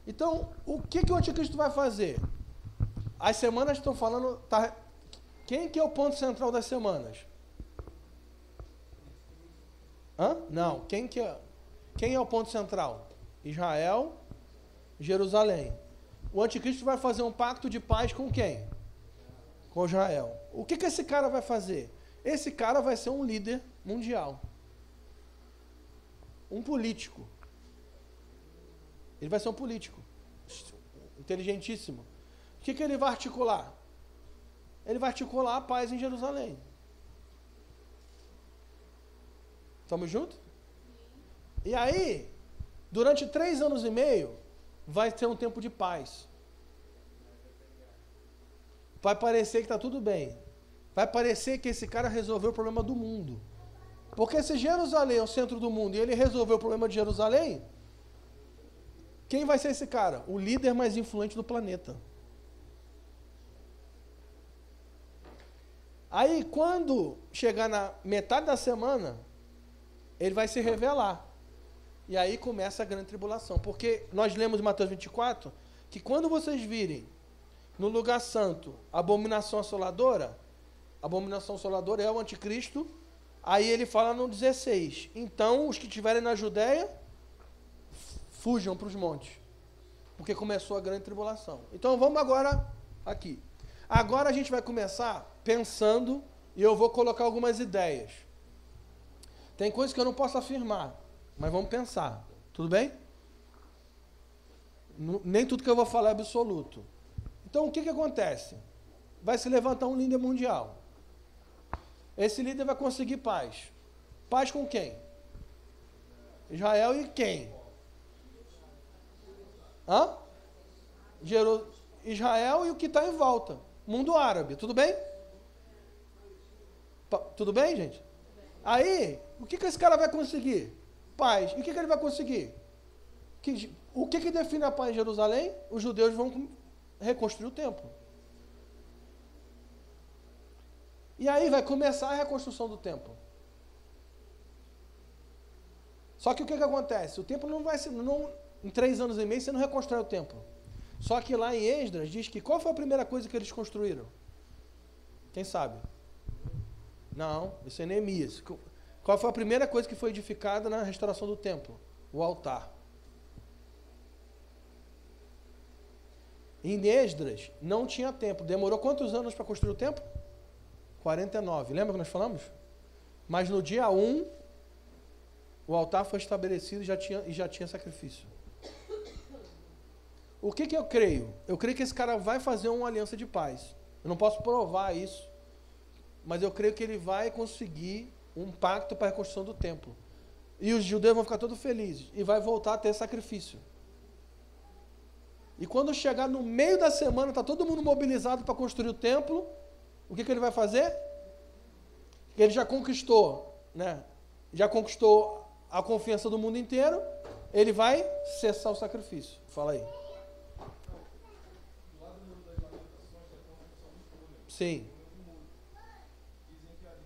Então, o que o anticristo vai fazer? As semanas estão falando... Quem que é o ponto central das semanas? Hã? Não, quem é o ponto central? Israel, Jerusalém. O anticristo vai fazer um pacto de paz com quem? Com Israel. O que esse cara vai fazer? Esse cara vai ser um líder mundial. Um político. Ele vai ser um político. Inteligentíssimo. O que ele vai articular? Ele vai articular a paz em Jerusalém. Estamos juntos? E aí, durante 3 anos e meio, vai ter um tempo de paz. Vai parecer que está tudo bem. Vai parecer que esse cara resolveu o problema do mundo. Porque se Jerusalém é o centro do mundo e ele resolveu o problema de Jerusalém, quem vai ser esse cara? O líder mais influente do planeta. Aí, quando chegar na metade da semana, ele vai se revelar. E aí começa a grande tribulação. Porque nós lemos em Mateus 24 que quando vocês virem no lugar santo abominação assoladora é o anticristo. Aí ele fala no 16. Então, os que estiverem na Judéia, fujam para os montes. Porque começou a grande tribulação. Então, vamos agora aqui. Agora a gente vai começar pensando e eu vou colocar algumas ideias. Tem coisas que eu não posso afirmar, mas vamos pensar. Tudo bem? Nem tudo que eu vou falar é absoluto. Então, o que acontece? Vai se levantar um líder mundial. Esse líder vai conseguir paz. Paz com quem? Israel e quem? Hã? Israel e o que está em volta. Mundo árabe. Tudo bem? Tudo bem, gente? Aí, o que esse cara vai conseguir? Paz. E o que ele vai conseguir? O que define a paz em Jerusalém? Os judeus vão reconstruir o templo. E aí vai começar a reconstrução do templo. Só que o que acontece? O templo não vai ser... em 3 anos e meio você não reconstrói o templo. Só que lá em Esdras diz que qual foi a primeira coisa que eles construíram? Quem sabe? Não, isso é Neemias. Qual foi a primeira coisa que foi edificada na restauração do templo? O altar. Em Esdras não tinha templo. Demorou quantos anos para construir o templo? 49. Lembra que nós falamos? Mas no dia 1, o altar foi estabelecido e já tinha sacrifício. O que eu creio? Eu creio que esse cara vai fazer uma aliança de paz. Eu não posso provar isso, mas eu creio que ele vai conseguir um pacto para a reconstrução do templo. E os judeus vão ficar todos felizes. E vai voltar a ter sacrifício. E quando chegar no meio da semana, está todo mundo mobilizado para construir o templo, o que ele vai fazer? Ele já conquistou, né? Já conquistou a confiança do mundo inteiro, ele vai cessar o sacrifício. Fala aí. Do lado das lamentações, da construção dos problemas. Sim. Dizem que ali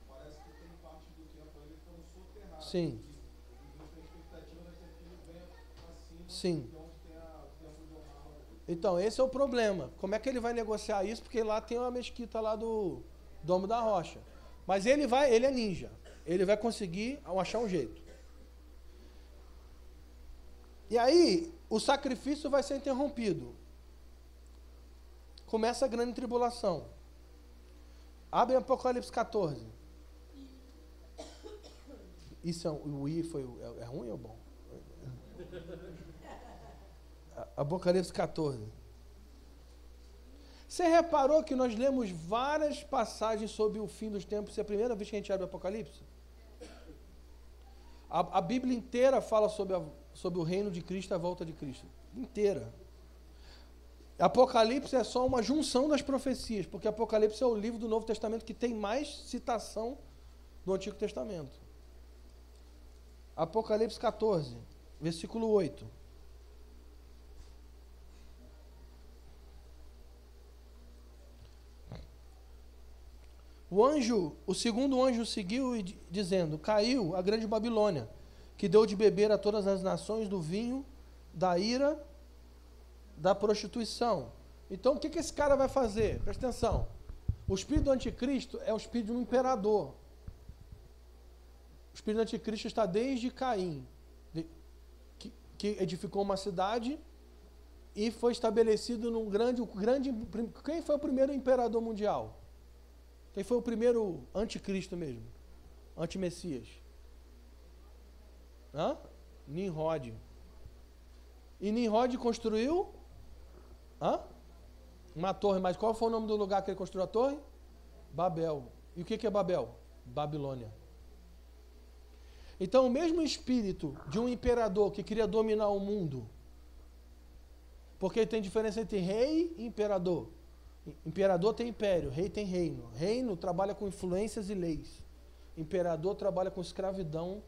parece que tem parte do tempo ali ficando soterrado. Sim. Os judeus têm expectativa de que aquilo venha acima. Sim. De onde tem o templo de honra. Então, esse é o problema. Como é que ele vai negociar isso? Porque lá tem uma mesquita lá do Domo da Rocha. Mas ele é ninja. Ele vai conseguir achar um jeito. E aí, o sacrifício vai ser interrompido. Começa a grande tribulação. Abre Apocalipse 14. Isso o I foi é ruim ou bom? Apocalipse 14. Você reparou que nós lemos várias passagens sobre o fim dos tempos? É a primeira vez que a gente abre o Apocalipse? A Bíblia inteira fala sobre o reino de Cristo e a volta de Cristo. Inteira. Apocalipse é só uma junção das profecias, porque Apocalipse é o livro do Novo Testamento que tem mais citação do Antigo Testamento. Apocalipse 14, versículo 8. O segundo anjo seguiu dizendo: caiu a grande Babilônia, que deu de beber a todas as nações do vinho da ira da prostituição. Então, o que esse cara vai fazer? Presta atenção. O espírito do anticristo é o espírito de um imperador. O espírito do anticristo está desde Caim, que edificou uma cidade e foi estabelecido num grande... Quem foi o primeiro imperador mundial? Quem foi o primeiro anticristo mesmo? Antimessias? Nimrod. E Nimrod construiu uma torre. Mas qual foi o nome do lugar que ele construiu a torre? Babel. E o que é Babel? Babilônia. Então, o mesmo espírito de um imperador que queria dominar o mundo, porque tem diferença entre rei e imperador. Imperador tem império, rei tem reino. Reino trabalha com influências e leis. Imperador trabalha com escravidão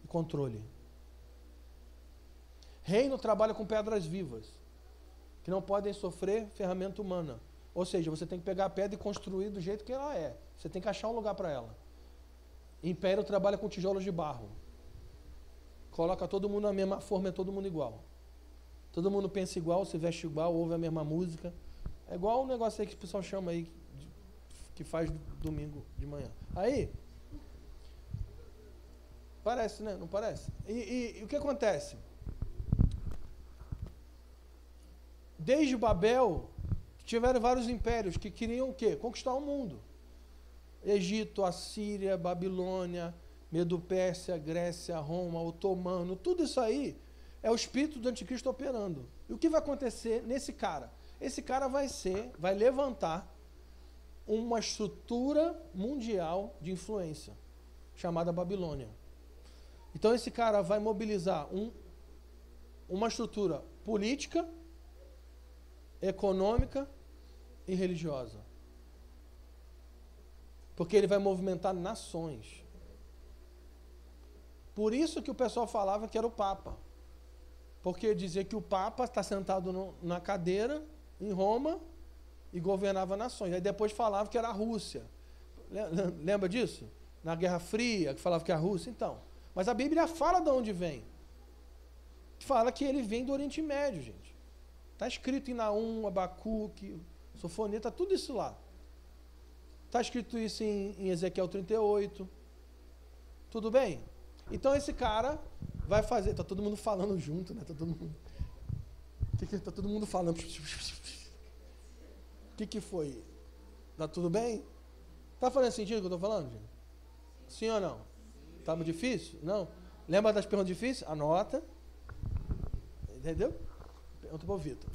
e controle. Reino trabalha com pedras vivas, que não podem sofrer ferramenta humana. Ou seja, você tem que pegar a pedra e construir do jeito que ela é. Você tem que achar um lugar para ela. Império trabalha com tijolos de barro. Coloca todo mundo na mesma forma, é todo mundo igual. Todo mundo pensa igual, se veste igual, ouve a mesma música. É igual o negócio aí que o pessoal chama aí, que faz domingo de manhã. Aí, parece, né? Não parece? E o que acontece? Desde Babel, tiveram vários impérios que queriam o quê? Conquistar o mundo. Egito, Assíria, Babilônia, Medo-Pérsia, Grécia, Roma, Otomano, tudo isso aí é o espírito do anticristo operando. E o que vai acontecer nesse cara? Esse cara vai levantar uma estrutura mundial de influência, chamada Babilônia. Então esse cara vai mobilizar uma estrutura política, econômica e religiosa. Porque ele vai movimentar nações. Por isso que o pessoal falava que era o Papa. Porque dizia que o Papa está sentado na cadeira em Roma e governava nações. Aí depois falava que era a Rússia. Lembra disso? Na Guerra Fria, que falava que era a Rússia. Então, mas a Bíblia fala de onde vem. Fala que ele vem do Oriente Médio, gente. Está escrito em Naum, Abacuque, Sofoneta, tudo isso lá. Está escrito isso em Ezequiel 38. Tudo bem? Então esse cara vai fazer... Está todo mundo falando junto, né? Está todo mundo falando. O que foi? Está tudo bem? Está fazendo sentido o que eu estou falando, gente? Sim ou não? Está muito difícil? Não? Lembra das perguntas difíceis? Anota. Entendeu? Pergunta para o Vitor.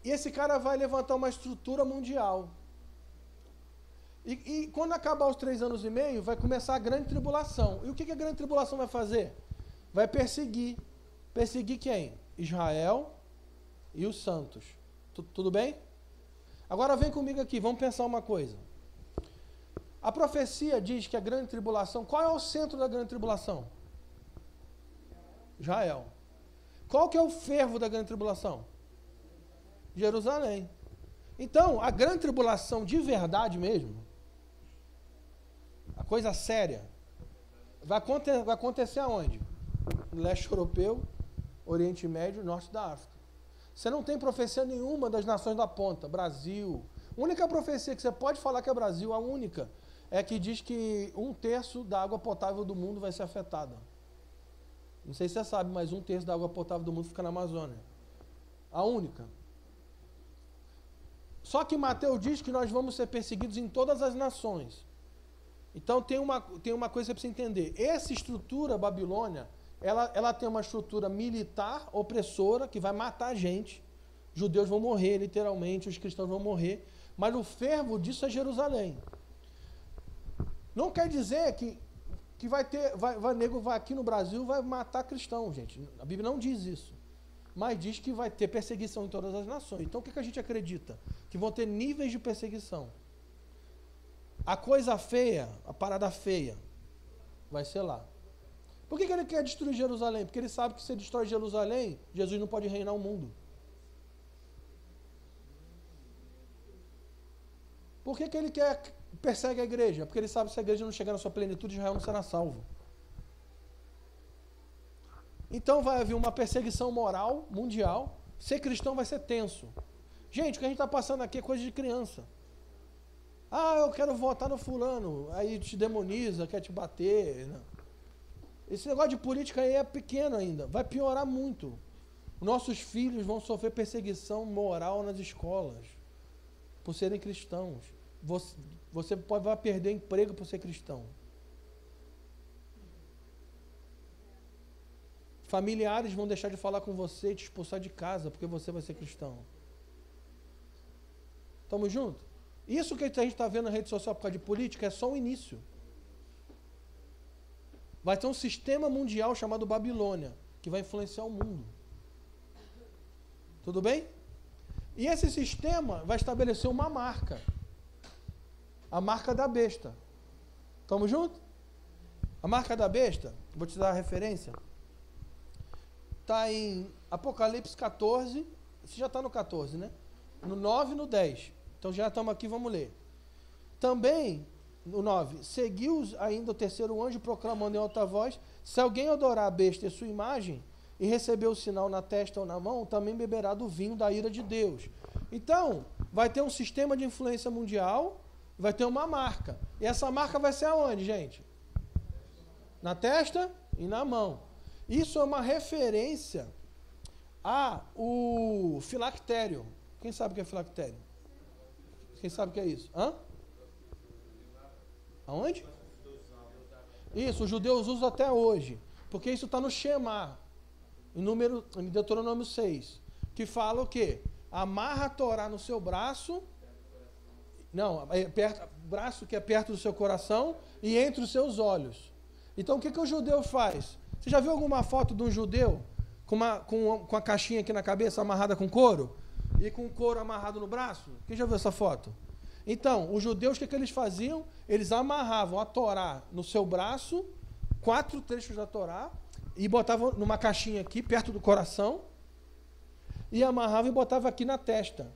E esse cara vai levantar uma estrutura mundial. E quando acabar os 3 anos e meio, vai começar a grande tribulação. E o que a grande tribulação vai fazer? Vai perseguir. Perseguir quem? Israel e os santos. Tudo bem? Agora vem comigo aqui, vamos pensar uma coisa. A profecia diz que a grande tribulação... Qual é o centro da grande tribulação? Israel. Qual que é o fervo da grande tribulação? Jerusalém. Então, a grande tribulação de verdade mesmo, a coisa séria, vai acontecer aonde? No leste europeu, Oriente Médio, norte da África. Você não tem profecia nenhuma das nações da ponta, Brasil. A única profecia que você pode falar que é Brasil, a única, é que diz que 1/3 da água potável do mundo vai ser afetada. Não sei se você sabe, mas 1/3 da água potável do mundo fica na Amazônia. A única. Só que Mateus diz que nós vamos ser perseguidos em todas as nações. Então tem uma coisa que você precisa entender. Essa estrutura Babilônia, ela tem uma estrutura militar opressora que vai matar a gente. Judeus vão morrer, literalmente, os cristãos vão morrer. Mas o fervo disso é Jerusalém. Não quer dizer que que nego vai aqui no Brasil vai matar cristão, gente. A Bíblia não diz isso. Mas diz que vai ter perseguição em todas as nações. Então o que a gente acredita? Que vão ter níveis de perseguição. A coisa feia, a parada feia, vai ser lá. Por que ele quer destruir Jerusalém? Porque ele sabe que se ele destrói Jerusalém, Jesus não pode reinar o mundo. Por que ele persegue a igreja? Porque ele sabe que se a igreja não chegar na sua plenitude, Israel não será salvo. Então vai haver uma perseguição moral mundial. Ser cristão vai ser tenso. Gente, o que a gente está passando aqui é coisa de criança. Ah, eu quero votar no fulano. Aí te demoniza, quer te bater. Não. Esse negócio de política aí é pequeno ainda. Vai piorar muito. Nossos filhos vão sofrer perseguição moral nas escolas por serem cristãos. Você vai perder emprego por ser cristão. Familiares vão deixar de falar com você e te expulsar de casa porque você vai ser cristão. Estamos juntos? Isso que a gente está vendo na rede social por causa de política é só o início. Vai ter um sistema mundial chamado Babilônia, que vai influenciar o mundo. Tudo bem? E esse sistema vai estabelecer uma marca. A marca da besta. Estamos juntos? A marca da besta, vou te dar a referência. Está em Apocalipse 14. Você já está no 14, né? No 9 e no 10. Então já estamos aqui, vamos ler. Também, no 9, seguiu ainda o terceiro anjo, proclamando em alta voz: se alguém adorar a besta e sua imagem, e receber o sinal na testa ou na mão, também beberá do vinho da ira de Deus. Então, vai ter um sistema de influência mundial, vai ter uma marca. E essa marca vai ser aonde, gente? Na testa e na mão. Isso é uma referência ao filactério. Quem sabe o que é filactério? Quem sabe o que é isso? Hã? Aonde? Isso, os judeus usam até hoje. Porque isso está no Shema, em Deuteronômio 6. Que fala o quê? Amarra a Torá no seu braço. Não, braço que é perto do seu coração e entre os seus olhos. Então o que o judeu faz? Você já viu alguma foto de um judeu com a caixinha aqui na cabeça amarrada com couro? E com o couro amarrado no braço? Quem já viu essa foto? Então, os judeus, o que eles faziam? Eles amarravam a Torá no seu braço, 4 trechos da Torá, e botavam numa caixinha aqui, perto do coração, e amarravam e botavam aqui na testa.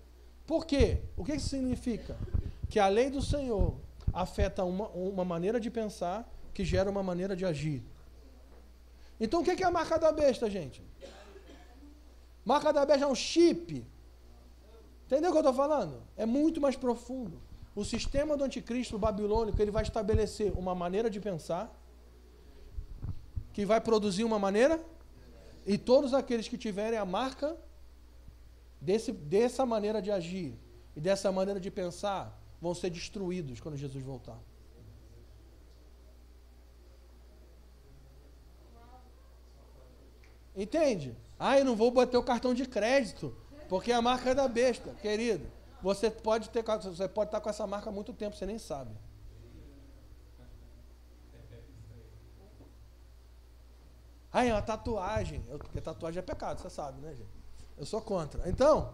Por quê? O que isso significa? Que a lei do Senhor afeta uma maneira de pensar que gera uma maneira de agir. Então, o que é a marca da besta, gente? Marca da besta é um chip. Entendeu o que eu estou falando? É muito mais profundo. O sistema do anticristo babilônico, ele vai estabelecer uma maneira de pensar, que vai produzir uma maneira, e todos aqueles que tiverem a marca dessa maneira de agir e dessa maneira de pensar vão ser destruídos quando Jesus voltar. Entende? Ah, eu não vou bater o cartão de crédito porque é a marca é da besta, querido. Você pode estar com essa marca há muito tempo, você nem sabe. Ah, é uma tatuagem. Porque tatuagem é pecado, você sabe, né, gente? Eu sou contra. Então,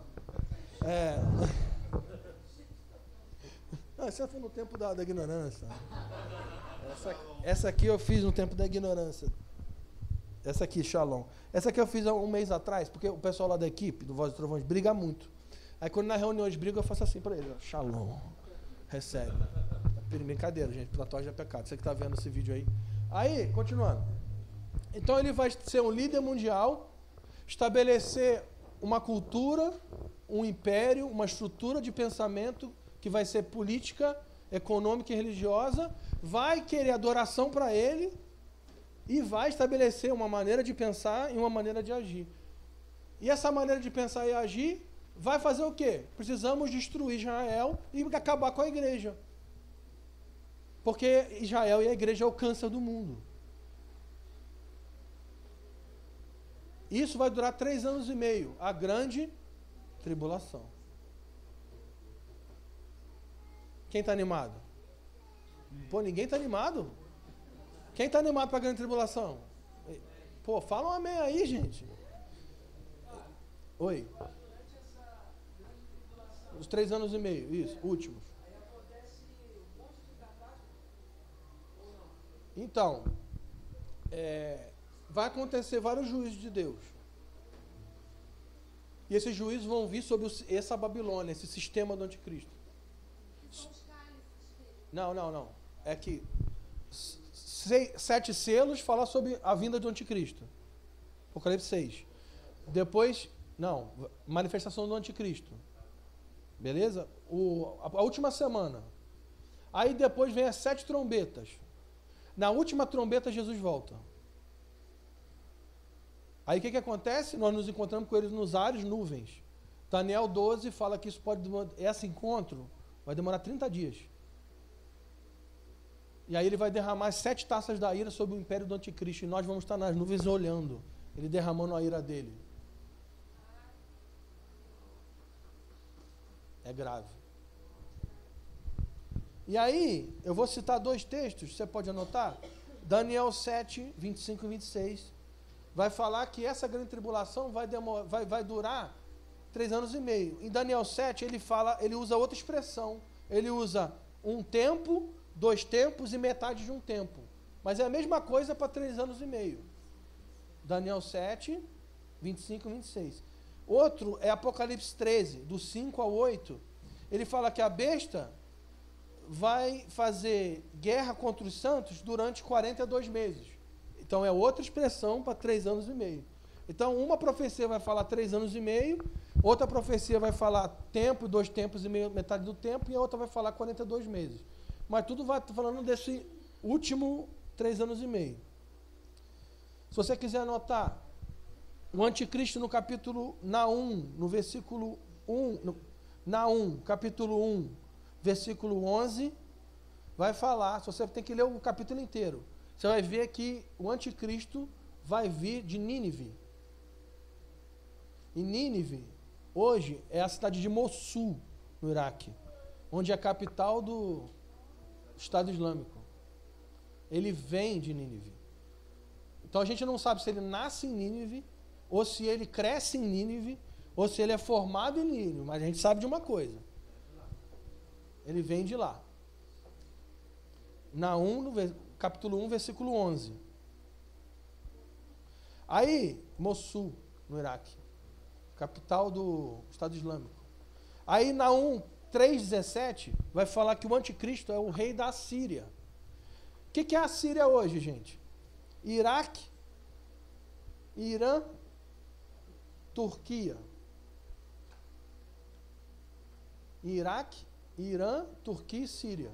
essa foi no tempo da ignorância. Essa aqui eu fiz no tempo da ignorância. Essa aqui, Shalom. Essa aqui eu fiz há um mês atrás, porque o pessoal lá da equipe, do Voz do Trovões, briga muito. Aí quando nas reuniões brigam, eu faço assim para ele, ó, Shalom. Recebe. Brincadeira, gente. Tatuagem é pecado. Você que está vendo esse vídeo aí. Aí, continuando. Então ele vai ser um líder mundial, estabelecer uma cultura, um império, uma estrutura de pensamento que vai ser política, econômica e religiosa, vai querer adoração para ele e vai estabelecer uma maneira de pensar e uma maneira de agir. E essa maneira de pensar e agir vai fazer o quê? Precisamos destruir Israel e acabar com a igreja. Porque Israel e a igreja é o câncer do mundo. Isso vai durar 3 anos e meio, a grande tribulação. Quem está animado? Pô, ninguém está animado? Quem está animado para a grande tribulação? Pô, fala um amém aí, gente. Oi. Os 3 anos e meio, isso, últimos. Então, vai acontecer vários juízos de Deus. E esses juízos vão vir sobre essa Babilônia, esse sistema do anticristo. Não. É que 7 selos fala sobre a vinda do anticristo. Apocalipse 6. Depois, manifestação do anticristo. Beleza? A última semana. Aí depois vem as 7 trombetas. Na última trombeta, Jesus volta. Aí o que acontece? Nós nos encontramos com eles nos ares, nuvens. Daniel 12 fala que isso esse encontro vai demorar 30 dias. E aí ele vai derramar as 7 taças da ira sobre o império do anticristo. E nós vamos estar nas nuvens olhando, ele derramando a ira dele. É grave. E aí, eu vou citar 2 textos, você pode anotar? Daniel 7, 25 e 26. Vai falar que essa grande tribulação vai durar 3 anos e meio. Em Daniel 7, ele usa outra expressão. Ele usa 1 tempo, 2 tempos e metade de 1 tempo. Mas é a mesma coisa para 3 anos e meio. Daniel 7, 25 e 26. Outro é Apocalipse 13, do 5 ao 8. Ele fala que a besta vai fazer guerra contra os santos durante 42 meses. Então é outra expressão para 3 anos e meio. Então uma profecia vai falar 3 anos e meio, outra profecia vai falar tempo, 2 tempos e meio, metade do tempo, e a outra vai falar 42 meses. Mas tudo vai falando desse último 3 anos e meio. Se você quiser anotar, o anticristo no capítulo Naum, no versículo 1, Naum, capítulo 1, versículo 11, vai falar, você tem que ler o capítulo inteiro. Você vai ver que o anticristo vai vir de Nínive. E Nínive, hoje, é a cidade de Mossul, no Iraque, onde é a capital do Estado Islâmico. Ele vem de Nínive. Então a gente não sabe se ele nasce em Nínive, ou se ele cresce em Nínive, ou se ele é formado em Nínive, mas a gente sabe de uma coisa. Ele vem de lá. Naum, capítulo 1, versículo 11. Aí, Mossul, no Iraque, capital do Estado Islâmico. Aí, Naum 3,17, vai falar que o anticristo é o rei da Síria. O que é a Síria hoje, gente? Iraque, Irã, Turquia. Iraque, Irã, Turquia e Síria.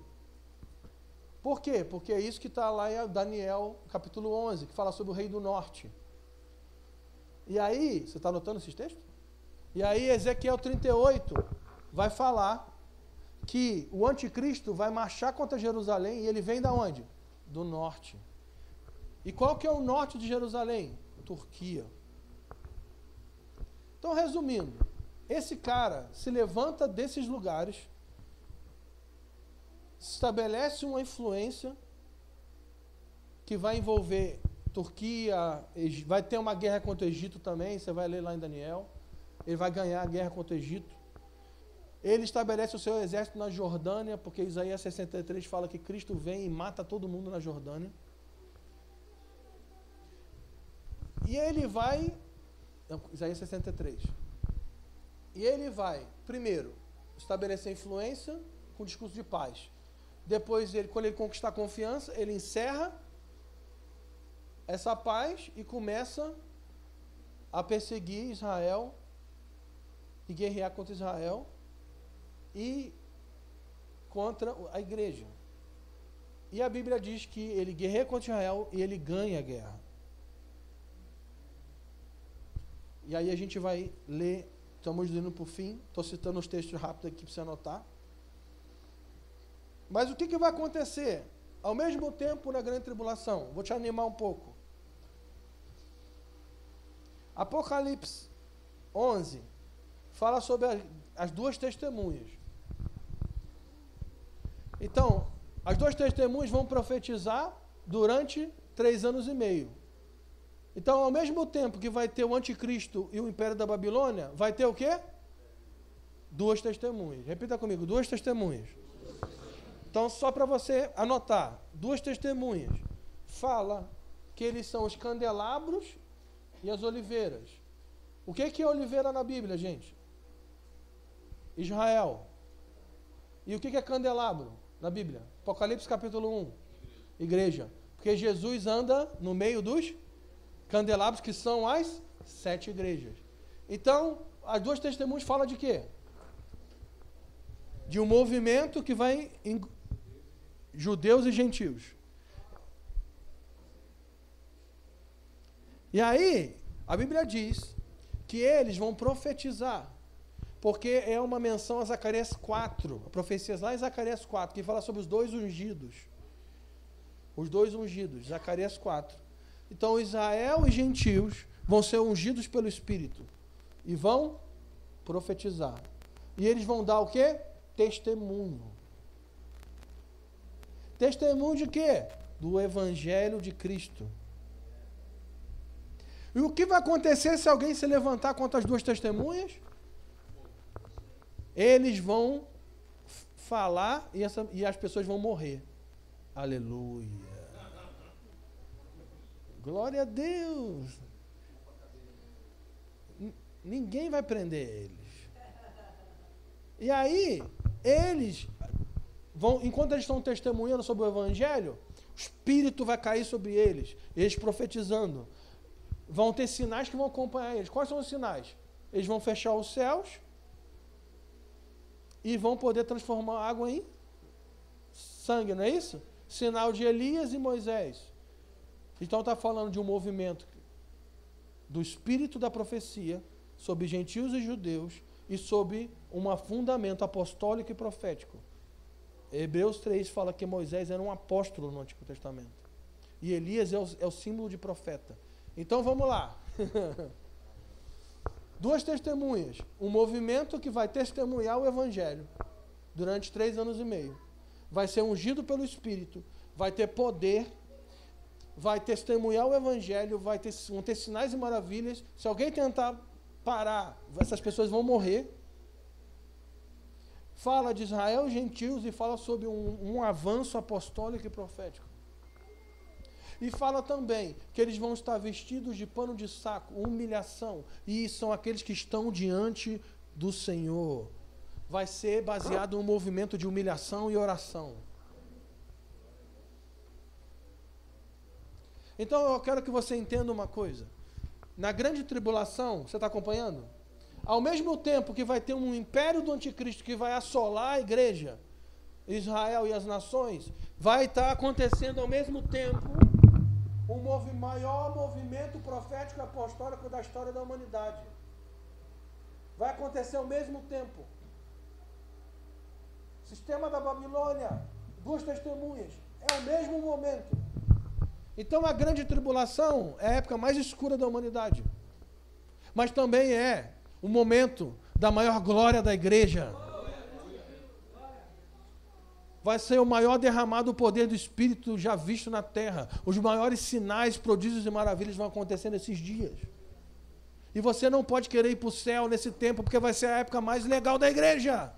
Por quê? Porque é isso que está lá em Daniel, capítulo 11, que fala sobre o rei do norte. E aí, você está anotando esses textos? E aí, Ezequiel 38 vai falar que o anticristo vai marchar contra Jerusalém e ele vem da onde? Do norte. E qual que é o norte de Jerusalém? Turquia. Então, resumindo, esse cara se levanta desses lugares, estabelece uma influência que vai envolver Turquia, vai ter uma guerra contra o Egito também, você vai ler lá em Daniel, ele vai ganhar a guerra contra o Egito. Ele estabelece o seu exército na Jordânia, porque Isaías 63 fala que Cristo vem e mata todo mundo na Jordânia. E ele vai, Isaías 63, e ele vai, primeiro, estabelecer influência com discurso de paz. Depois, quando ele conquistar confiança, ele encerra essa paz e começa a perseguir Israel e guerrear contra Israel e contra a igreja. E a Bíblia diz que ele guerreia contra Israel e ele ganha a guerra. E aí a gente vai ler, estamos indo para o fim, estou citando os textos rápidos aqui para você anotar. Mas o que vai acontecer? Ao mesmo tempo, na grande tribulação, vou te animar um pouco. Apocalipse 11 fala sobre as 2 testemunhas. Então, as 2 testemunhas vão profetizar durante 3 anos e meio. Então, ao mesmo tempo que vai ter o anticristo e o império da Babilônia, vai ter o quê? 2 testemunhas. Repita comigo, 2 testemunhas. Então, só para você anotar, 2 testemunhas. Fala que eles são os candelabros e as oliveiras. O que é oliveira na Bíblia, gente? Israel. E o que é candelabro na Bíblia? Apocalipse capítulo 1. Igreja. Porque Jesus anda no meio dos candelabros, que são as 7 igrejas. Então, as 2 testemunhas falam de quê? De um movimento que vai em judeus e gentios. E aí, a Bíblia diz que eles vão profetizar, porque é uma menção a Zacarias 4, a profecia lá em Zacarias 4, que fala sobre os 2 ungidos. Os 2 ungidos, Zacarias 4. Então, Israel e gentios vão ser ungidos pelo Espírito e vão profetizar. E eles vão dar o quê? Testemunho. Testemunho de quê? Do Evangelho de Cristo. E o que vai acontecer se alguém se levantar contra as 2 testemunhas? Eles vão falar e as pessoas vão morrer. Aleluia. Glória a Deus. Ninguém vai prender eles. E aí, eles vão, enquanto eles estão testemunhando sobre o Evangelho, o Espírito vai cair sobre eles, eles profetizando. Vão ter sinais que vão acompanhar eles. Quais são os sinais? Eles vão fechar os céus e vão poder transformar a água em sangue, não é isso? Sinal de Elias e Moisés. Então está falando de um movimento do espírito da profecia sobre gentios e judeus e sobre um fundamento apostólico e profético. Hebreus 3 fala que Moisés era um apóstolo no Antigo Testamento. E Elias é o símbolo de profeta. Então vamos lá. 2 testemunhas. Um movimento que vai testemunhar o Evangelho durante 3 anos e meio. Vai ser ungido pelo Espírito. Vai ter poder. Vai testemunhar o Evangelho. Vão ter sinais e maravilhas. Se alguém tentar parar, essas pessoas vão morrer. Fala de Israel e gentios e fala sobre um avanço apostólico e profético. E fala também que eles vão estar vestidos de pano de saco, humilhação, e são aqueles que estão diante do Senhor. Vai ser baseado em um movimento de humilhação e oração. Então eu quero que você entenda uma coisa. Na grande tribulação, você está acompanhando? Ao mesmo tempo que vai ter um império do anticristo que vai assolar a igreja, Israel e as nações, vai estar acontecendo ao mesmo tempo o maior movimento profético e apostólico da história da humanidade. Vai acontecer ao mesmo tempo. Sistema da Babilônia, 2 testemunhas, é o mesmo momento. Então a grande tribulação é a época mais escura da humanidade. Mas também é o momento da maior glória da igreja. Vai ser o maior derramado poder do Espírito já visto na terra. Os maiores sinais, prodígios e maravilhas vão acontecer nesses dias. E você não pode querer ir para o céu nesse tempo, porque vai ser a época mais legal da igreja.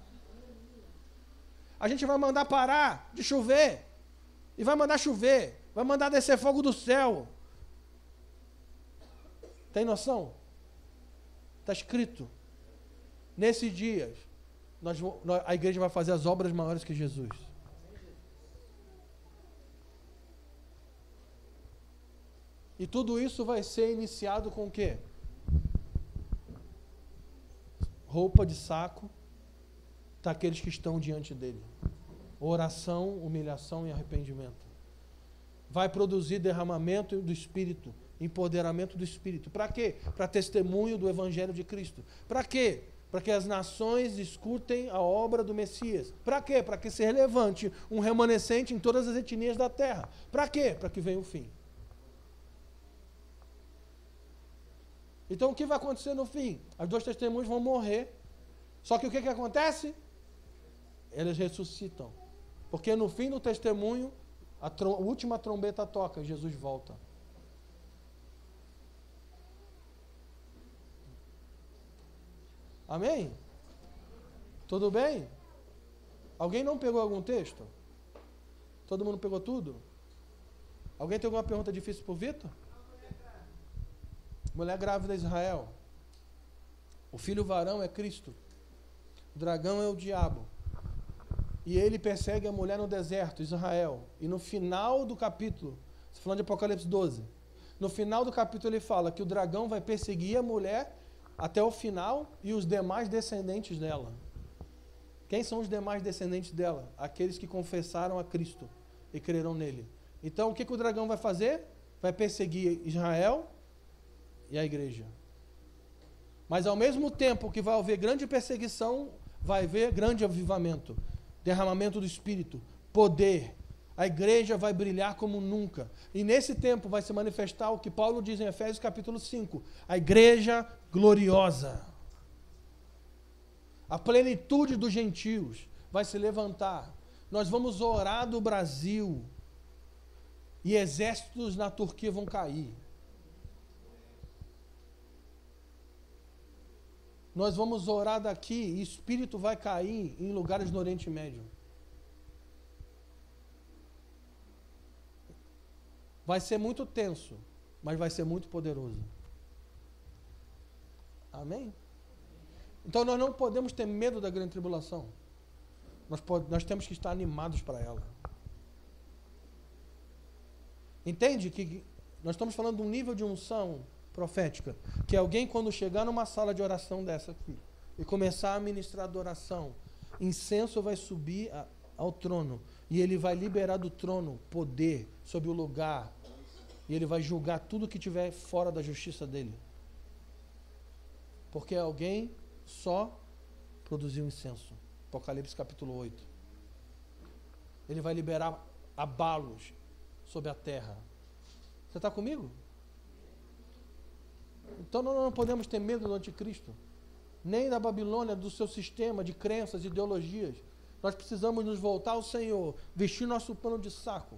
A gente vai mandar parar de chover. E vai mandar chover. Vai mandar descer fogo do céu. Tem noção? Está escrito. Nesses dias, a igreja vai fazer as obras maiores que Jesus. E tudo isso vai ser iniciado com o quê? Roupa de saco daqueles que estão diante dele. Oração, humilhação e arrependimento. Vai produzir derramamento do Espírito, empoderamento do Espírito. Para quê? Para testemunho do Evangelho de Cristo. Para quê? Para que as nações escutem a obra do Messias. Para quê? Para que se levante um remanescente em todas as etnias da terra. Para quê? Para que venha o fim. Então o que vai acontecer no fim? As 2 testemunhas vão morrer. Só que o que acontece? Eles ressuscitam. Porque no fim do testemunho, A última trombeta toca, Jesus volta. Amém? Tudo bem? Alguém não pegou algum texto? Todo mundo pegou tudo? Alguém tem alguma pergunta difícil para o Vitor? Mulher grávida de Israel. O filho varão é Cristo. O dragão é o diabo. E ele persegue a mulher no deserto, Israel. E no final do capítulo, estou falando de Apocalipse 12, no final do capítulo ele fala que o dragão vai perseguir a mulher até o final e os demais descendentes dela. Quem são os demais descendentes dela? Aqueles que confessaram a Cristo e creram nele. Então, o que o dragão vai fazer? Vai perseguir Israel e a igreja. Mas, ao mesmo tempo que vai haver grande perseguição, vai haver grande avivamento, derramamento do Espírito, poder. A igreja vai brilhar como nunca. E nesse tempo vai se manifestar o que Paulo diz em Efésios capítulo 5. A igreja gloriosa. A plenitude dos gentios vai se levantar. Nós vamos orar do Brasil. E exércitos na Turquia vão cair. Nós vamos orar daqui e Espírito vai cair em lugares no Oriente Médio. Vai ser muito tenso, mas vai ser muito poderoso. Amém? Então nós não podemos ter medo da grande tribulação. Nós temos que estar animados para ela. Entende que nós estamos falando de um nível de unção profética, que alguém quando chegar numa sala de oração dessa aqui e começar a ministrar adoração, incenso vai subir ao trono e ele vai liberar do trono poder sobre o lugar e ele vai julgar tudo que tiver fora da justiça dele, porque alguém só produziu incenso. Apocalipse capítulo 8. Ele vai liberar abalos sobre a terra. Você está comigo? Então nós não podemos ter medo do anticristo, nem da Babilônia, do seu sistema de crenças, ideologias. Nós precisamos nos voltar ao Senhor, vestir nosso pano de saco,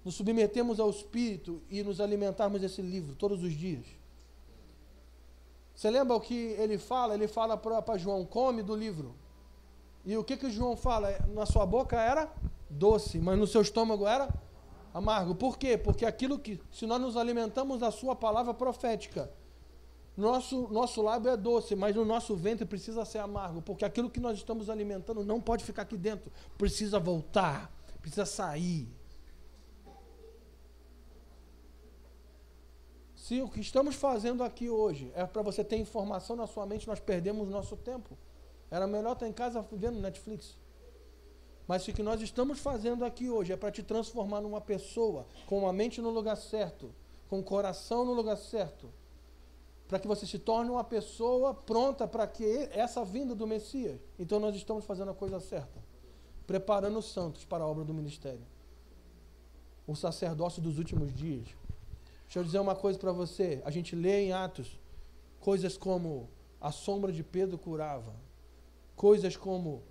nos submetermos ao Espírito e nos alimentarmos desse livro todos os dias. Você lembra o que ele fala? Ele fala para João, come do livro. E o que João fala? Na sua boca era doce, mas no seu estômago era amargo. Por quê? Porque aquilo que, se nós nos alimentamos da sua palavra profética, nosso lábio é doce, mas no nosso ventre precisa ser amargo, porque aquilo que nós estamos alimentando não pode ficar aqui dentro, precisa voltar, precisa sair. Se o que estamos fazendo aqui hoje é para você ter informação na sua mente, nós perdemos nosso tempo. Era melhor estar em casa vendo Netflix. Mas se o que nós estamos fazendo aqui hoje é para te transformar numa pessoa com a mente no lugar certo, com o coração no lugar certo, para que você se torne uma pessoa pronta para que essa vinda do Messias, então nós estamos fazendo a coisa certa, preparando os santos para a obra do ministério, o sacerdócio dos últimos dias. Deixa eu dizer uma coisa para você, a gente lê em Atos coisas como a sombra de Pedro curava, coisas como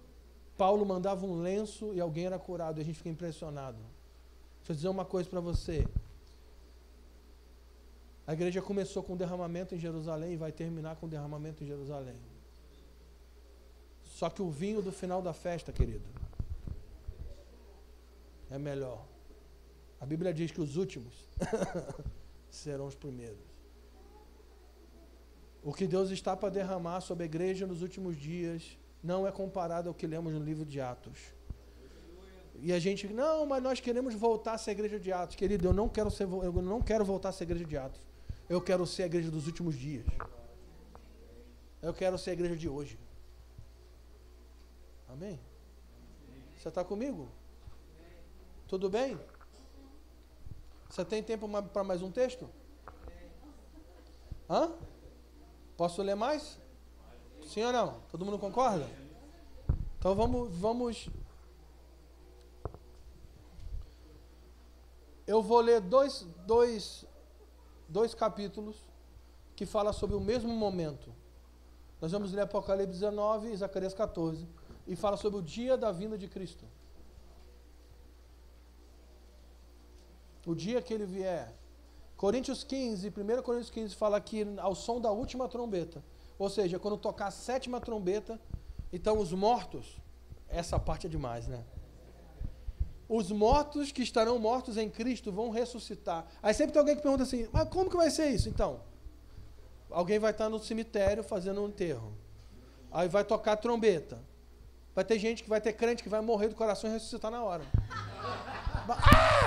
Paulo mandava um lenço e alguém era curado, e a gente fica impressionado. Deixa eu dizer uma coisa para você. A igreja começou com derramamento em Jerusalém e vai terminar com derramamento em Jerusalém. Só que o vinho do final da festa, querido, é melhor. A Bíblia diz que os últimos serão os primeiros. O que Deus está para derramar sobre a igreja nos últimos dias não é comparado ao que lemos no livro de Atos. E a gente, não, mas nós queremos voltar a ser a igreja de Atos. Querido, eu não quero voltar a ser a igreja de Atos. Eu quero ser a igreja dos últimos dias. Eu quero ser a igreja de hoje. Amém? Você está comigo? Tudo bem? Você tem tempo para mais um texto? Hã? Posso ler mais? Sim ou não? Todo mundo concorda? Então vamos. Eu vou ler dois capítulos que falam sobre o mesmo momento. Nós vamos ler Apocalipse 19 e Zacarias 14 e fala sobre o dia da vinda de Cristo. O dia que ele vier. Coríntios 15, 1 Coríntios 15 fala que ao som da última trombeta. Ou seja, quando tocar a 7ª trombeta, então os mortos, essa parte é demais, né? Os mortos que estarão mortos em Cristo vão ressuscitar. Aí sempre tem alguém que pergunta assim, mas como que vai ser isso? Então, alguém vai estar no cemitério fazendo um enterro. Aí vai tocar a trombeta. Vai ter gente que vai ter crente que vai morrer do coração e ressuscitar na hora.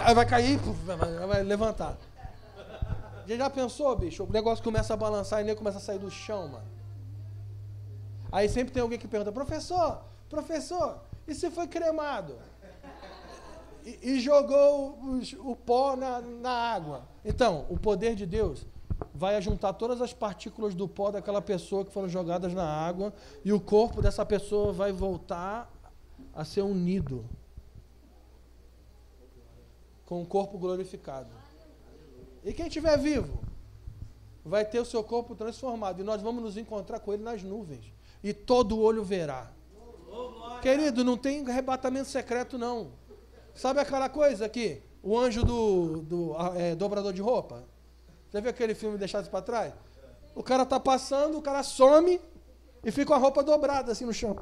Aí vai cair, vai levantar. Já pensou, bicho? O negócio começa a balançar e nem começa a sair do chão, mano. Aí sempre tem alguém que pergunta, professor, e se foi cremado? E jogou o pó na água. Então, o poder de Deus vai juntar todas as partículas do pó daquela pessoa que foram jogadas na água e o corpo dessa pessoa vai voltar a ser unido com o corpo glorificado. E quem estiver vivo vai ter o seu corpo transformado e nós vamos nos encontrar com ele nas nuvens e todo olho verá. Querido, não tem arrebatamento secreto não. Sabe aquela coisa aqui? O anjo do dobrador de roupa? Já viu aquele filme Deixados para Trás? O cara tá passando, o cara some e fica com a roupa dobrada assim no chão.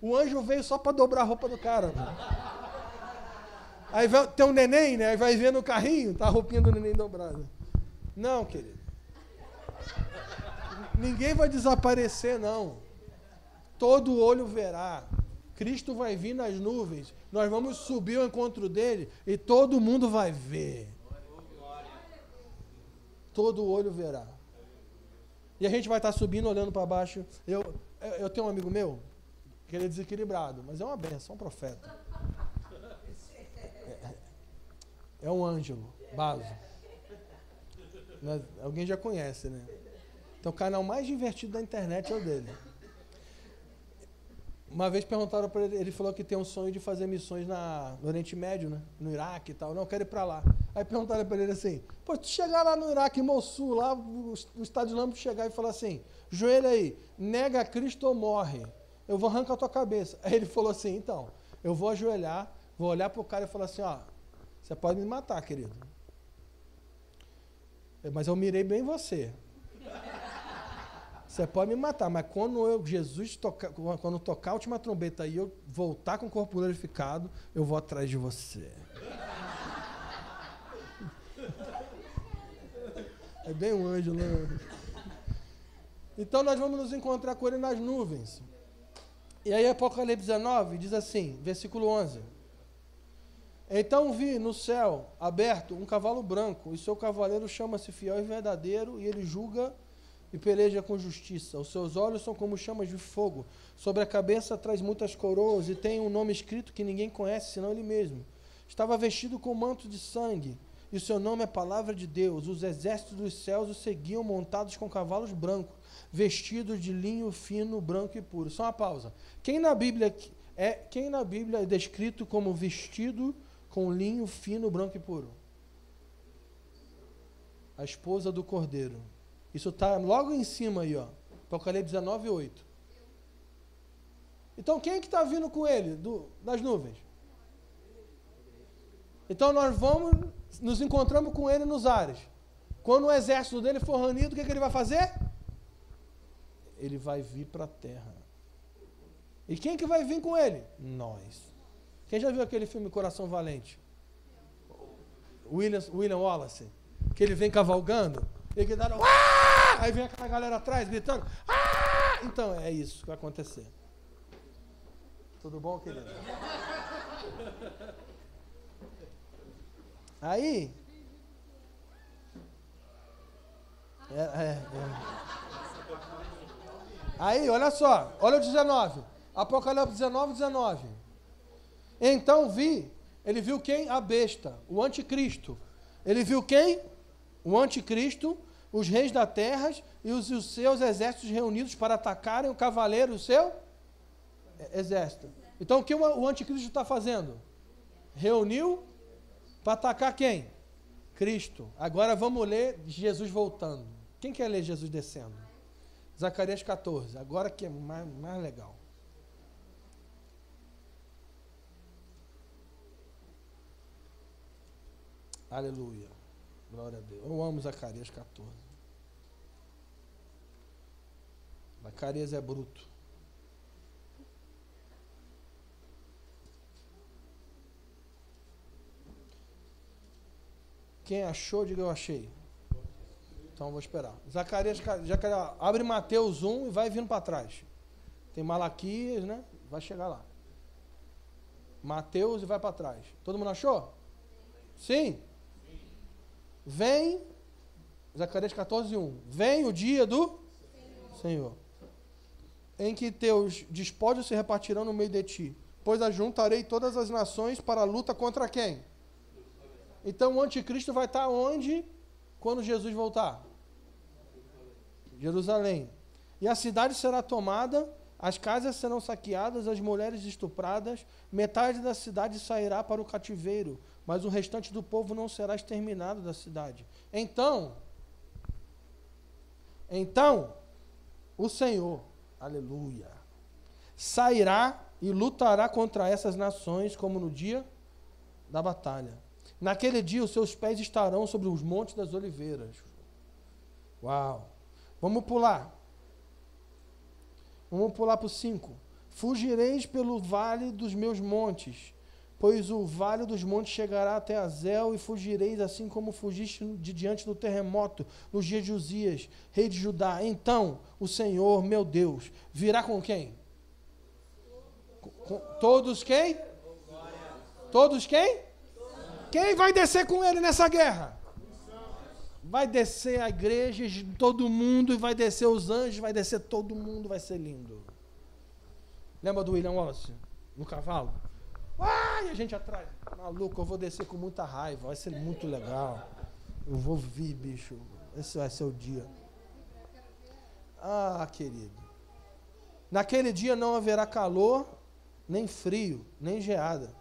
O anjo veio só para dobrar a roupa do cara. Aí tem um neném, né? Aí vai ver no carrinho, tá a roupinha do neném dobrada. Não, querido. Ninguém vai desaparecer, não. Todo olho verá. Cristo vai vir nas nuvens. Nós vamos subir ao encontro dele e todo mundo vai ver. Todo olho verá. E a gente vai estar subindo, olhando para baixo. Eu tenho um amigo meu, que ele é desequilibrado, mas é uma benção, é um profeta. É um Ângelo, Baso. Alguém já conhece, né? Então o canal mais divertido da internet é o dele. Uma vez perguntaram para ele, ele falou que tem um sonho de fazer missões no Oriente Médio, né? No Iraque e tal. Não, eu quero ir para lá. Aí perguntaram para ele assim, pô, tu chegar lá no Iraque, em Mossul, lá o Estado Islâmico chegar e falar assim, joelho aí, nega Cristo ou morre. Eu vou arrancar a tua cabeça. Aí ele falou assim, então, eu vou ajoelhar, vou olhar pro cara e falar assim, ó, você pode me matar, querido. Mas eu mirei bem você. Você pode me matar, mas quando quando tocar a última trombeta e eu voltar com o corpo glorificado, eu vou atrás de você. É bem um anjo, né? Então nós vamos nos encontrar com ele nas nuvens. E aí Apocalipse 19 diz assim, versículo 11. Então vi no céu aberto um cavalo branco, e seu cavaleiro chama-se Fiel e Verdadeiro, e ele julga e peleja com justiça. Os seus olhos são como chamas de fogo. Sobre a cabeça traz muitas coroas e tem um nome escrito que ninguém conhece, senão ele mesmo. Estava vestido com manto de sangue, e o seu nome é Palavra de Deus. Os exércitos dos céus o seguiam montados com cavalos brancos, vestidos de linho fino, branco e puro. Só uma pausa. Quem na Bíblia é descrito como vestido com linho fino, branco e puro? A esposa do Cordeiro. Isso está logo em cima aí, ó. Apocalipse 19, 8. Então, quem é que está vindo com ele das nuvens? Então, nós nos encontramos com ele nos ares. Quando o exército dele for reunido, o que ele vai fazer? Ele vai vir para a terra. E quem que vai vir com ele? Nós. Quem já viu aquele filme Coração Valente? William Wallace. Que ele vem cavalgando. E que dá... Ah! Aí vem aquela galera atrás gritando. Ah! Então, é isso que vai acontecer. Tudo bom, querido? Aí... Aí, olha só. Olha o 19. Apocalipse 19, 19. Então ele viu quem? A besta, o anticristo. Ele viu quem? O anticristo, os reis da terra e os seus exércitos reunidos para atacarem o cavaleiro, o seu exército. Então o que o anticristo está fazendo? Reuniu para atacar quem? Cristo. Agora vamos ler Jesus voltando. Quem quer ler Jesus descendo? Zacarias 14, agora que é mais legal. Aleluia. Glória a Deus. Eu amo Zacarias 14. Zacarias é bruto. Quem achou, diga eu achei. Então eu vou esperar. Zacarias, abre Mateus 1 e vai vindo para trás. Tem Malaquias, né? Vai chegar lá. Mateus e vai para trás. Todo mundo achou? Sim? Vem, Zacarias 14, 1. Vem o dia do Senhor, em que teus despojos se repartirão no meio de ti, pois ajuntarei todas as nações para a luta contra quem? Então o anticristo vai estar onde quando Jesus voltar? Jerusalém. E a cidade será tomada, as casas serão saqueadas, as mulheres estupradas, metade da cidade sairá para o cativeiro, mas o restante do povo não será exterminado da cidade. Então, o Senhor, aleluia, sairá e lutará contra essas nações como no dia da batalha. Naquele dia os seus pés estarão sobre os montes das oliveiras. Uau! Vamos pular. Vamos pular para o 5. Fugireis pelo vale dos meus montes, pois o vale dos montes chegará até Azel, e fugireis assim como fugiste de diante do terremoto nos dias de Uzias, rei de Judá. Então o Senhor, meu Deus, virá com quem? Com todos quem? Todos quem? Quem vai descer com ele nessa guerra? Vai descer a igreja, todo mundo, e vai descer os anjos, vai descer todo mundo, vai ser lindo. Lembra do William Wallace? No cavalo? Ai, a gente atrás. Maluco, eu vou descer com muita raiva, vai ser muito legal. Eu vou vir, bicho. Esse vai ser o dia. Ah, querido. Naquele dia não haverá calor, nem frio, nem geada.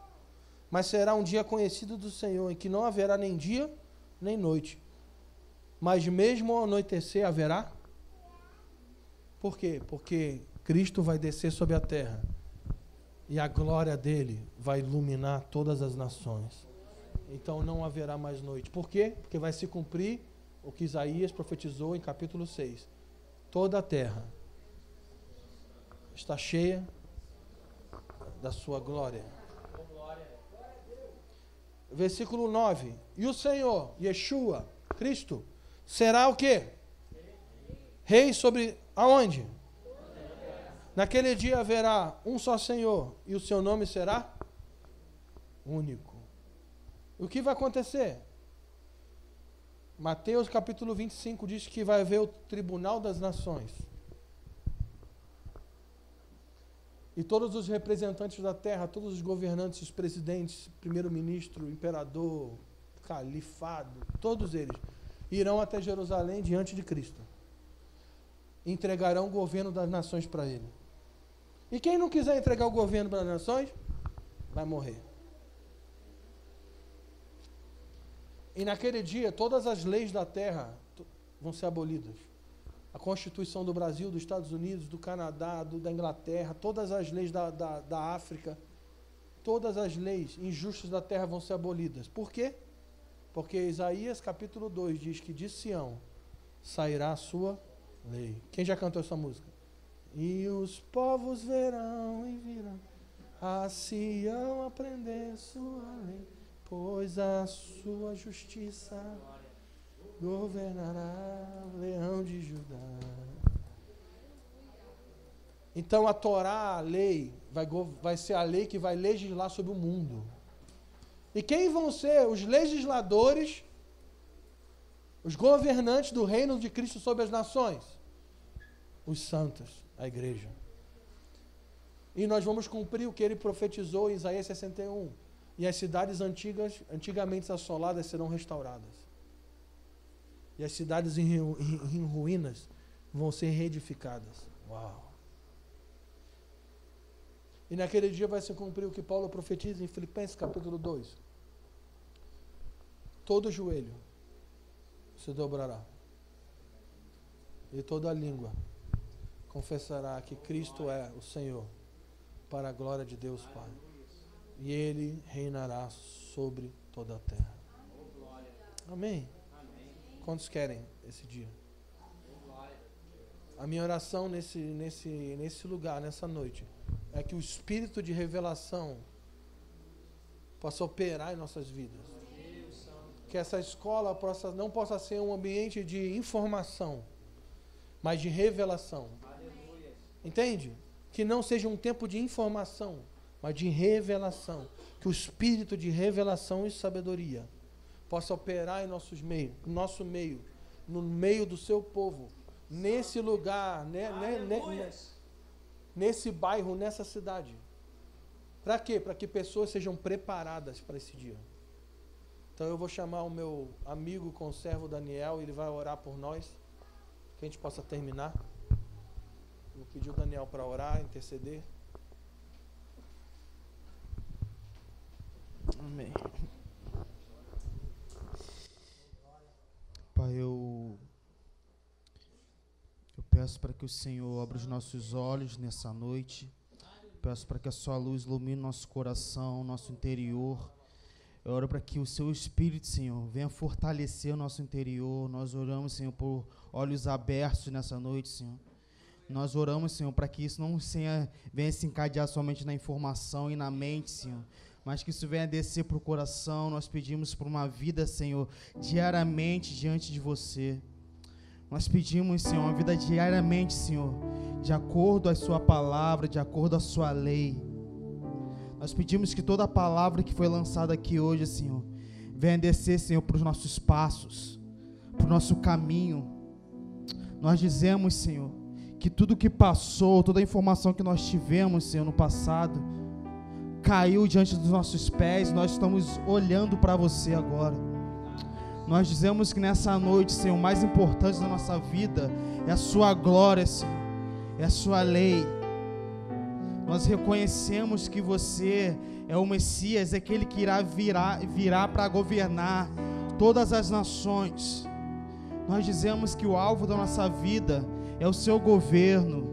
Mas será um dia conhecido do Senhor, em que não haverá nem dia, nem noite. Mas mesmo ao anoitecer haverá? Por quê? Porque Cristo vai descer sobre a terra e a glória dele vai iluminar todas as nações. Então não haverá mais noite. Por quê? Porque vai se cumprir o que Isaías profetizou em capítulo 6. Toda a terra está cheia da sua glória. Versículo 9. E o Senhor, Yeshua, Cristo, será o quê? Rei sobre aonde? Naquele dia haverá um só Senhor, e o seu nome será único. O que vai acontecer? Mateus capítulo 25 diz que vai haver o tribunal das nações. E todos os representantes da terra, todos os governantes, os presidentes, primeiro-ministro, imperador, califado, todos eles irão até Jerusalém diante de Cristo. Entregarão o governo das nações para ele. E quem não quiser entregar o governo para as nações, vai morrer. E naquele dia, todas as leis da terra vão ser abolidas. A Constituição do Brasil, dos Estados Unidos, do Canadá, da Inglaterra, todas as leis da África, todas as leis injustas da terra vão ser abolidas. Por quê? Porque Isaías capítulo 2 diz que de Sião sairá a sua lei. Quem já cantou essa música? E os povos verão e virão a Sião aprender sua lei, pois a sua justiça governará o leão de Judá. Então a Torá, a lei, vai ser a lei que vai legislar sobre o mundo. E quem vão ser os legisladores, os governantes do reino de Cristo sobre as nações? Os santos, a igreja. E nós vamos cumprir o que ele profetizou em Isaías 61. E as cidades antigamente assoladas serão restauradas. E as cidades em ruínas vão ser reedificadas. Uau! E naquele dia vai se cumprir o que Paulo profetiza em Filipenses capítulo 2. Todo joelho se dobrará. E toda língua confessará que Cristo é o Senhor, para a glória de Deus Pai. E Ele reinará sobre toda a terra. Amém? Quantos querem esse dia? A minha oração nesse lugar, nessa noite, é que o espírito de revelação possa operar em nossas vidas. Que essa escola não possa ser um ambiente de informação, mas de revelação. Entende? Que não seja um tempo de informação, mas de revelação. Que o espírito de revelação e sabedoria possa operar em nosso meio, no meio do seu povo, nesse lugar, nesse bairro, nessa cidade. Para quê? Para que pessoas sejam preparadas para esse dia. Então eu vou chamar o meu amigo conservo Daniel, ele vai orar por nós, que a gente possa terminar. Vou pedir o Daniel para orar, interceder. Amém. Pai, eu peço para que o Senhor abra os nossos olhos nessa noite. Peço para que a sua luz ilumine nosso coração, nosso interior. Eu oro para que o seu Espírito, Senhor, venha fortalecer o nosso interior. Nós oramos, Senhor, por olhos abertos nessa noite, Senhor. Nós oramos, Senhor, para que isso não venha se encadear somente na informação e na mente, Senhor, mas que isso venha descer para o coração. Nós pedimos por uma vida, Senhor, diariamente diante de você. Nós pedimos, Senhor, uma vida diariamente, Senhor, de acordo à sua palavra, de acordo à sua lei. Nós pedimos que toda a palavra que foi lançada aqui hoje, Senhor, venha descer, Senhor, para os nossos passos, para o nosso caminho. Nós dizemos, Senhor, que tudo que passou, toda a informação que nós tivemos, Senhor, no passado, caiu diante dos nossos pés. Nós estamos olhando para você agora. Nós dizemos que nessa noite, Senhor, o mais importante da nossa vida é a sua glória, Senhor, é a sua lei. Nós reconhecemos que você é o Messias, é aquele que irá virá para governar todas as nações. Nós dizemos que o alvo da nossa vida é o seu governo,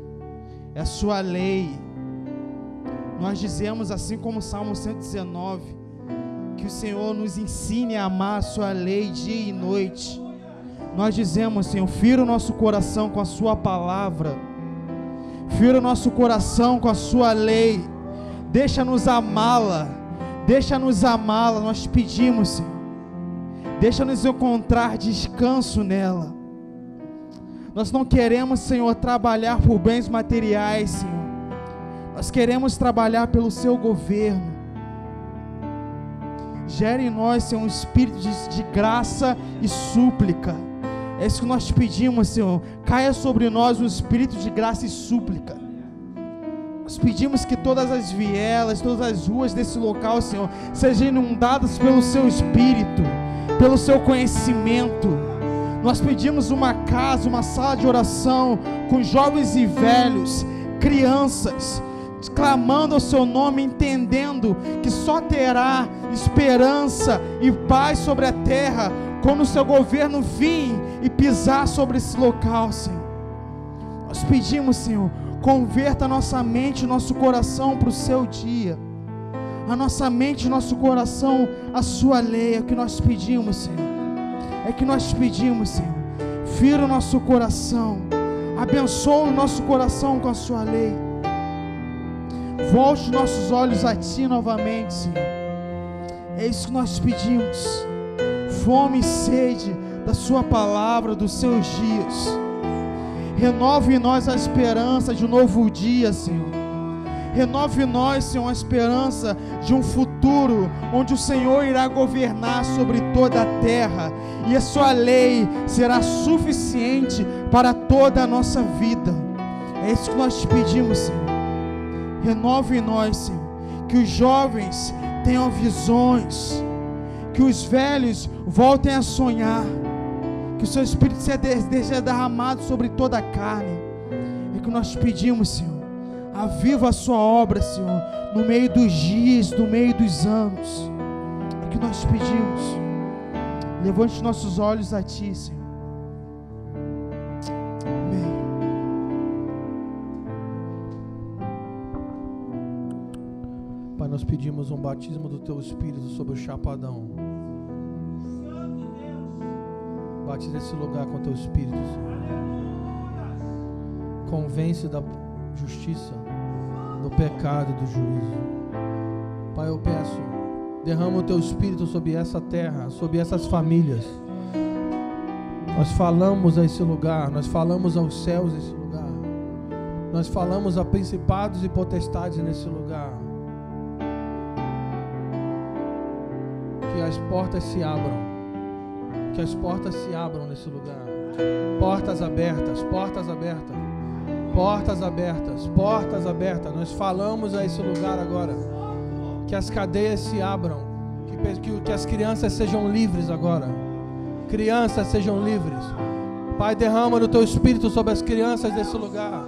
é a sua lei. Nós dizemos, assim como o Salmo 119, que o Senhor nos ensine a amar a sua lei dia e noite. Nós dizemos, Senhor, fira o nosso coração com a sua palavra, fira o nosso coração com a sua lei, deixa-nos amá-la, nós te pedimos, Senhor, deixa-nos encontrar descanso nela. Nós não queremos, Senhor, trabalhar por bens materiais, Senhor, nós queremos trabalhar pelo seu governo. Gere em nós, Senhor, um espírito de graça e súplica. É isso que nós te pedimos, Senhor. Caia sobre nós um espírito de graça e súplica. Nós pedimos que todas as vielas, todas as ruas desse local, Senhor, sejam inundadas pelo seu espírito, pelo seu conhecimento. Nós pedimos uma casa, uma sala de oração com jovens e velhos, crianças, clamando ao seu nome, entendendo que só terá esperança e paz sobre a terra quando o seu governo vir e pisar sobre esse local, Senhor. Nós pedimos, Senhor, converta a nossa mente e nosso coração para o seu dia, a nossa mente e nosso coração a sua lei. É o que nós pedimos, Senhor, é que nós pedimos, Senhor. Fira o nosso coração, abençoa o nosso coração com a sua lei. Volte os nossos olhos a ti novamente, Senhor. É isso que nós pedimos. Fome e sede da sua palavra, dos seus dias. Renove em nós a esperança de um novo dia, Senhor. Renove em nós, Senhor, a esperança de um futuro onde o Senhor irá governar sobre toda a terra e a sua lei será suficiente para toda a nossa vida. É isso que nós te pedimos, Senhor. Renove em nós, Senhor, que os jovens tenham visões, que os velhos voltem a sonhar, que o seu Espírito seja derramado sobre toda a carne. É que nós te pedimos, Senhor. Aviva a sua obra, Senhor, no meio dos dias, no meio dos anos. É que nós te pedimos. Levante os nossos olhos a ti, Senhor. Amém. Pai, nós pedimos um batismo do teu Espírito sobre o Chapadão. Santo Deus, Batiza esse lugar com teu Espírito, Senhor. Convence da justiça, do pecado e do juízo. Pai, eu peço, derrama o teu Espírito sobre essa terra, sobre essas famílias. Nós falamos a esse lugar, nós falamos aos céus nesse lugar. Nós falamos a principados e potestades nesse lugar. Que as portas se abram. Que as portas se abram nesse lugar. Portas abertas, portas abertas. Portas abertas, portas abertas. Nós falamos a esse lugar agora. Que as cadeias se abram. Que as crianças sejam livres agora. Crianças sejam livres. Pai, derrama do teu Espírito sobre as crianças desse lugar.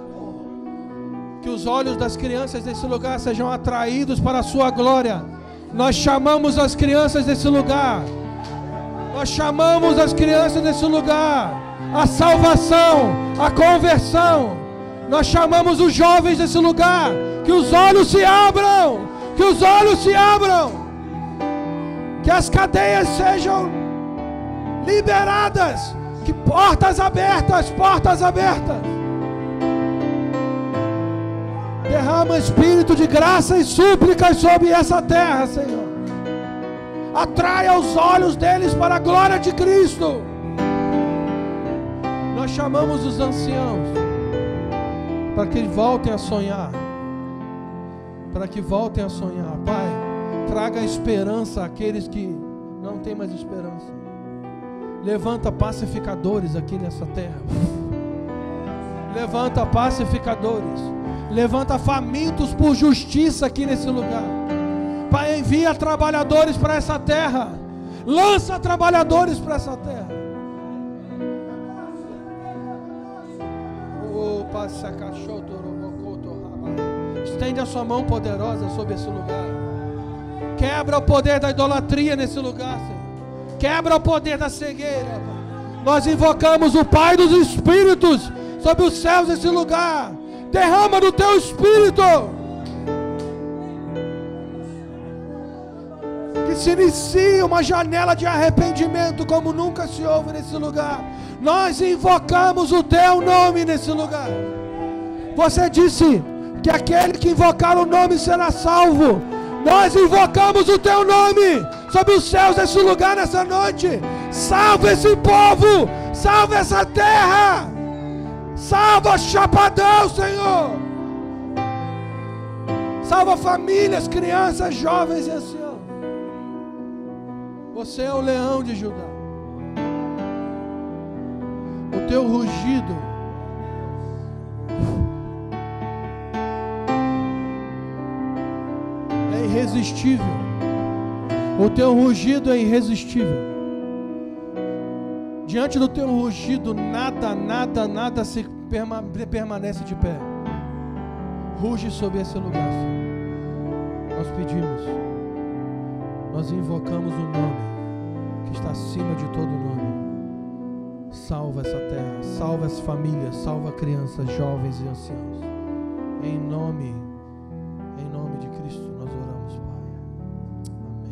Que os olhos das crianças desse lugar sejam atraídos para a sua glória. Nós chamamos as crianças desse lugar. Nós chamamos as crianças desse lugar. A salvação, a conversão. Nós chamamos os jovens desse lugar. Que os olhos se abram. Que os olhos se abram. Que as cadeias sejam liberadas. Que portas abertas, portas abertas. Derrama espírito de graça e súplicas sobre essa terra, Senhor. Atraia os olhos deles para a glória de Cristo. Nós chamamos os anciãos para que voltem a sonhar. Para que voltem a sonhar. Pai, traga esperança àqueles que não têm mais esperança. Levanta pacificadores aqui nessa terra. Levanta pacificadores. Levanta famintos por justiça aqui nesse lugar. Pai, envia trabalhadores para essa terra. Lança trabalhadores para essa terra. Estende a sua mão poderosa sobre esse lugar. Quebra o poder da idolatria nesse lugar, Senhor. Quebra o poder da cegueira. Nós invocamos o Pai dos Espíritos sobre os céus desse lugar. Derrama do teu Espírito. Que se inicie uma janela de arrependimento como nunca se houve nesse lugar. Nós invocamos o teu nome nesse lugar. Você disse que aquele que invocar o nome será salvo. Nós invocamos o teu nome sobre os céus desse lugar nessa noite. Salva esse povo. Salva essa terra. Salva Chapadão, Senhor. Salva famílias, crianças, jovens e anciãos. Você é o leão de Judá. O teu rugido é irresistível. O teu rugido é irresistível. Diante do teu rugido, nada se permanece de pé. Ruge sobre esse lugar, Senhor. Nós pedimos, nós invocamos o nome que está acima de todo nome. Salva essa terra, salva as famílias, salva crianças, jovens e anciãos. Em nome de Cristo nós oramos, Pai. Amém.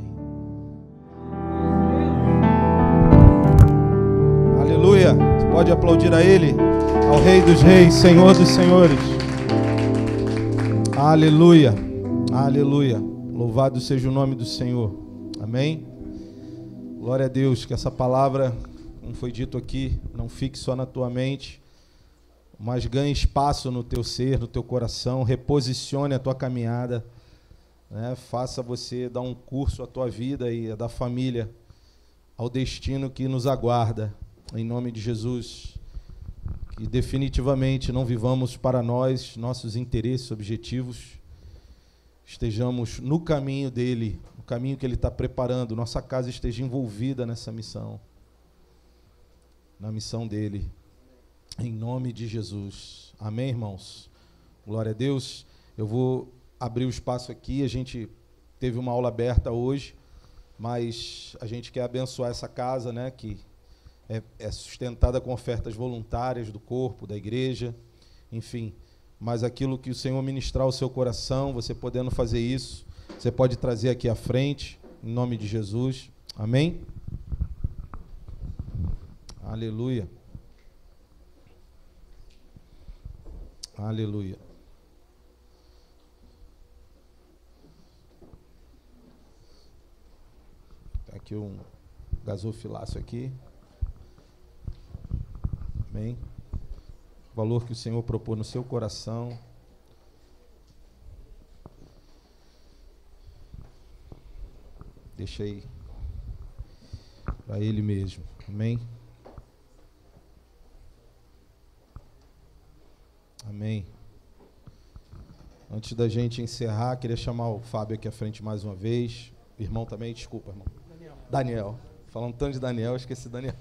Aleluia. Você pode aplaudir a Ele, ao Rei dos Reis, Senhor dos Senhores. Aleluia. Aleluia. Louvado seja o nome do Senhor. Amém. Glória a Deus. Que essa palavra, como foi dito aqui, não fique só na tua mente, mas ganhe espaço no teu ser, no teu coração, reposicione a tua caminhada, né? Faça você dar um curso à tua vida e à da família, ao destino que nos aguarda, em nome de Jesus. Que definitivamente não vivamos para nós, nossos interesses, objetivos, estejamos no caminho dele, no caminho que ele está preparando, nossa casa esteja envolvida nessa missão, na missão dele, em nome de Jesus. Amém, irmãos? Glória a Deus. Eu vou abrir o espaço aqui. A gente teve uma aula aberta hoje, mas a gente quer abençoar essa casa, né, que é sustentada com ofertas voluntárias do corpo, da igreja, enfim. Mas aquilo que o Senhor ministrar ao seu coração, você podendo fazer isso, você pode trazer aqui à frente, em nome de Jesus. Amém? Aleluia. Aleluia. Tem aqui um gasofilaço aqui. Amém. O valor que o Senhor propôs no seu coração. Deixa aí para Ele mesmo. Amém. Amém. Antes da gente encerrar, queria chamar o Fábio aqui à frente mais uma vez. Irmão também, desculpa, irmão. Daniel. Falando tanto de Daniel, esqueci Daniel.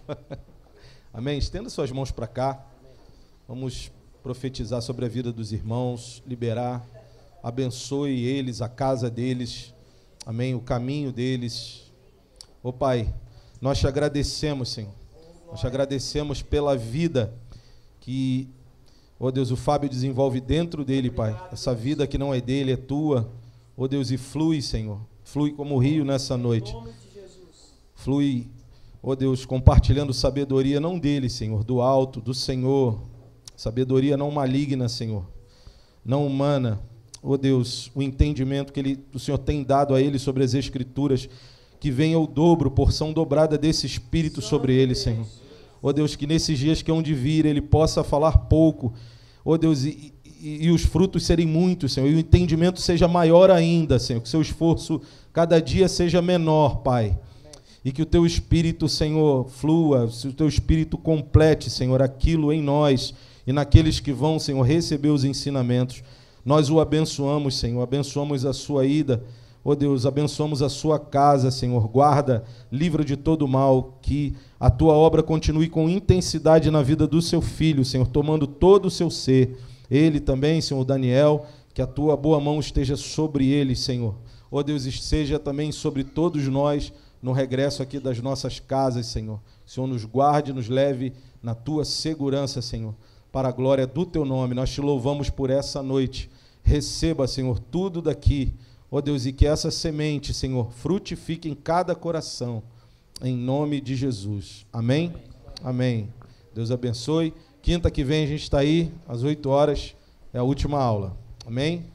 Amém. Estenda suas mãos para cá. Vamos profetizar sobre a vida dos irmãos, liberar. Abençoe eles, a casa deles. Amém. O caminho deles. Ô Pai, nós te agradecemos, Senhor. Nós te agradecemos pela vida que, ó Deus, o Fábio desenvolve dentro dele, Pai. Essa vida que não é dele, é tua. Ó Deus, e flui, Senhor. Flui como o rio nessa noite. Flui, ó Deus, compartilhando sabedoria não dele, Senhor, do alto, do Senhor. Sabedoria não maligna, Senhor. Não humana. Ó Deus, o entendimento que o Senhor tem dado a ele sobre as Escrituras, que venha o dobro, porção dobrada desse Espírito sobre ele, Senhor. Ó Deus, que nesses dias que hão de vir, ele possa falar pouco, ó Deus, e os frutos serem muitos, Senhor, e o entendimento seja maior ainda, Senhor, que seu esforço cada dia seja menor, Pai. E que o teu Espírito, Senhor, flua, se o teu Espírito complete, Senhor, aquilo em nós e naqueles que vão, Senhor, receber os ensinamentos. Nós o abençoamos, Senhor, abençoamos a sua ida, ó Deus, abençoamos a sua casa, Senhor, guarda, livra de todo mal, que a tua obra continue com intensidade na vida do seu filho, Senhor, tomando todo o seu ser. Ele também, Senhor, Daniel, que a tua boa mão esteja sobre ele, Senhor. Ó Deus, seja também sobre todos nós no regresso aqui das nossas casas, Senhor. O Senhor nos guarde, nos leve na tua segurança, Senhor, para a glória do teu nome. Nós te louvamos por essa noite. Receba, Senhor, tudo daqui, ó Deus, e que essa semente, Senhor, frutifique em cada coração, em nome de Jesus. Amém? Amém. Deus abençoe. Quinta que vem a gente está aí, às 8 horas, é a última aula. Amém?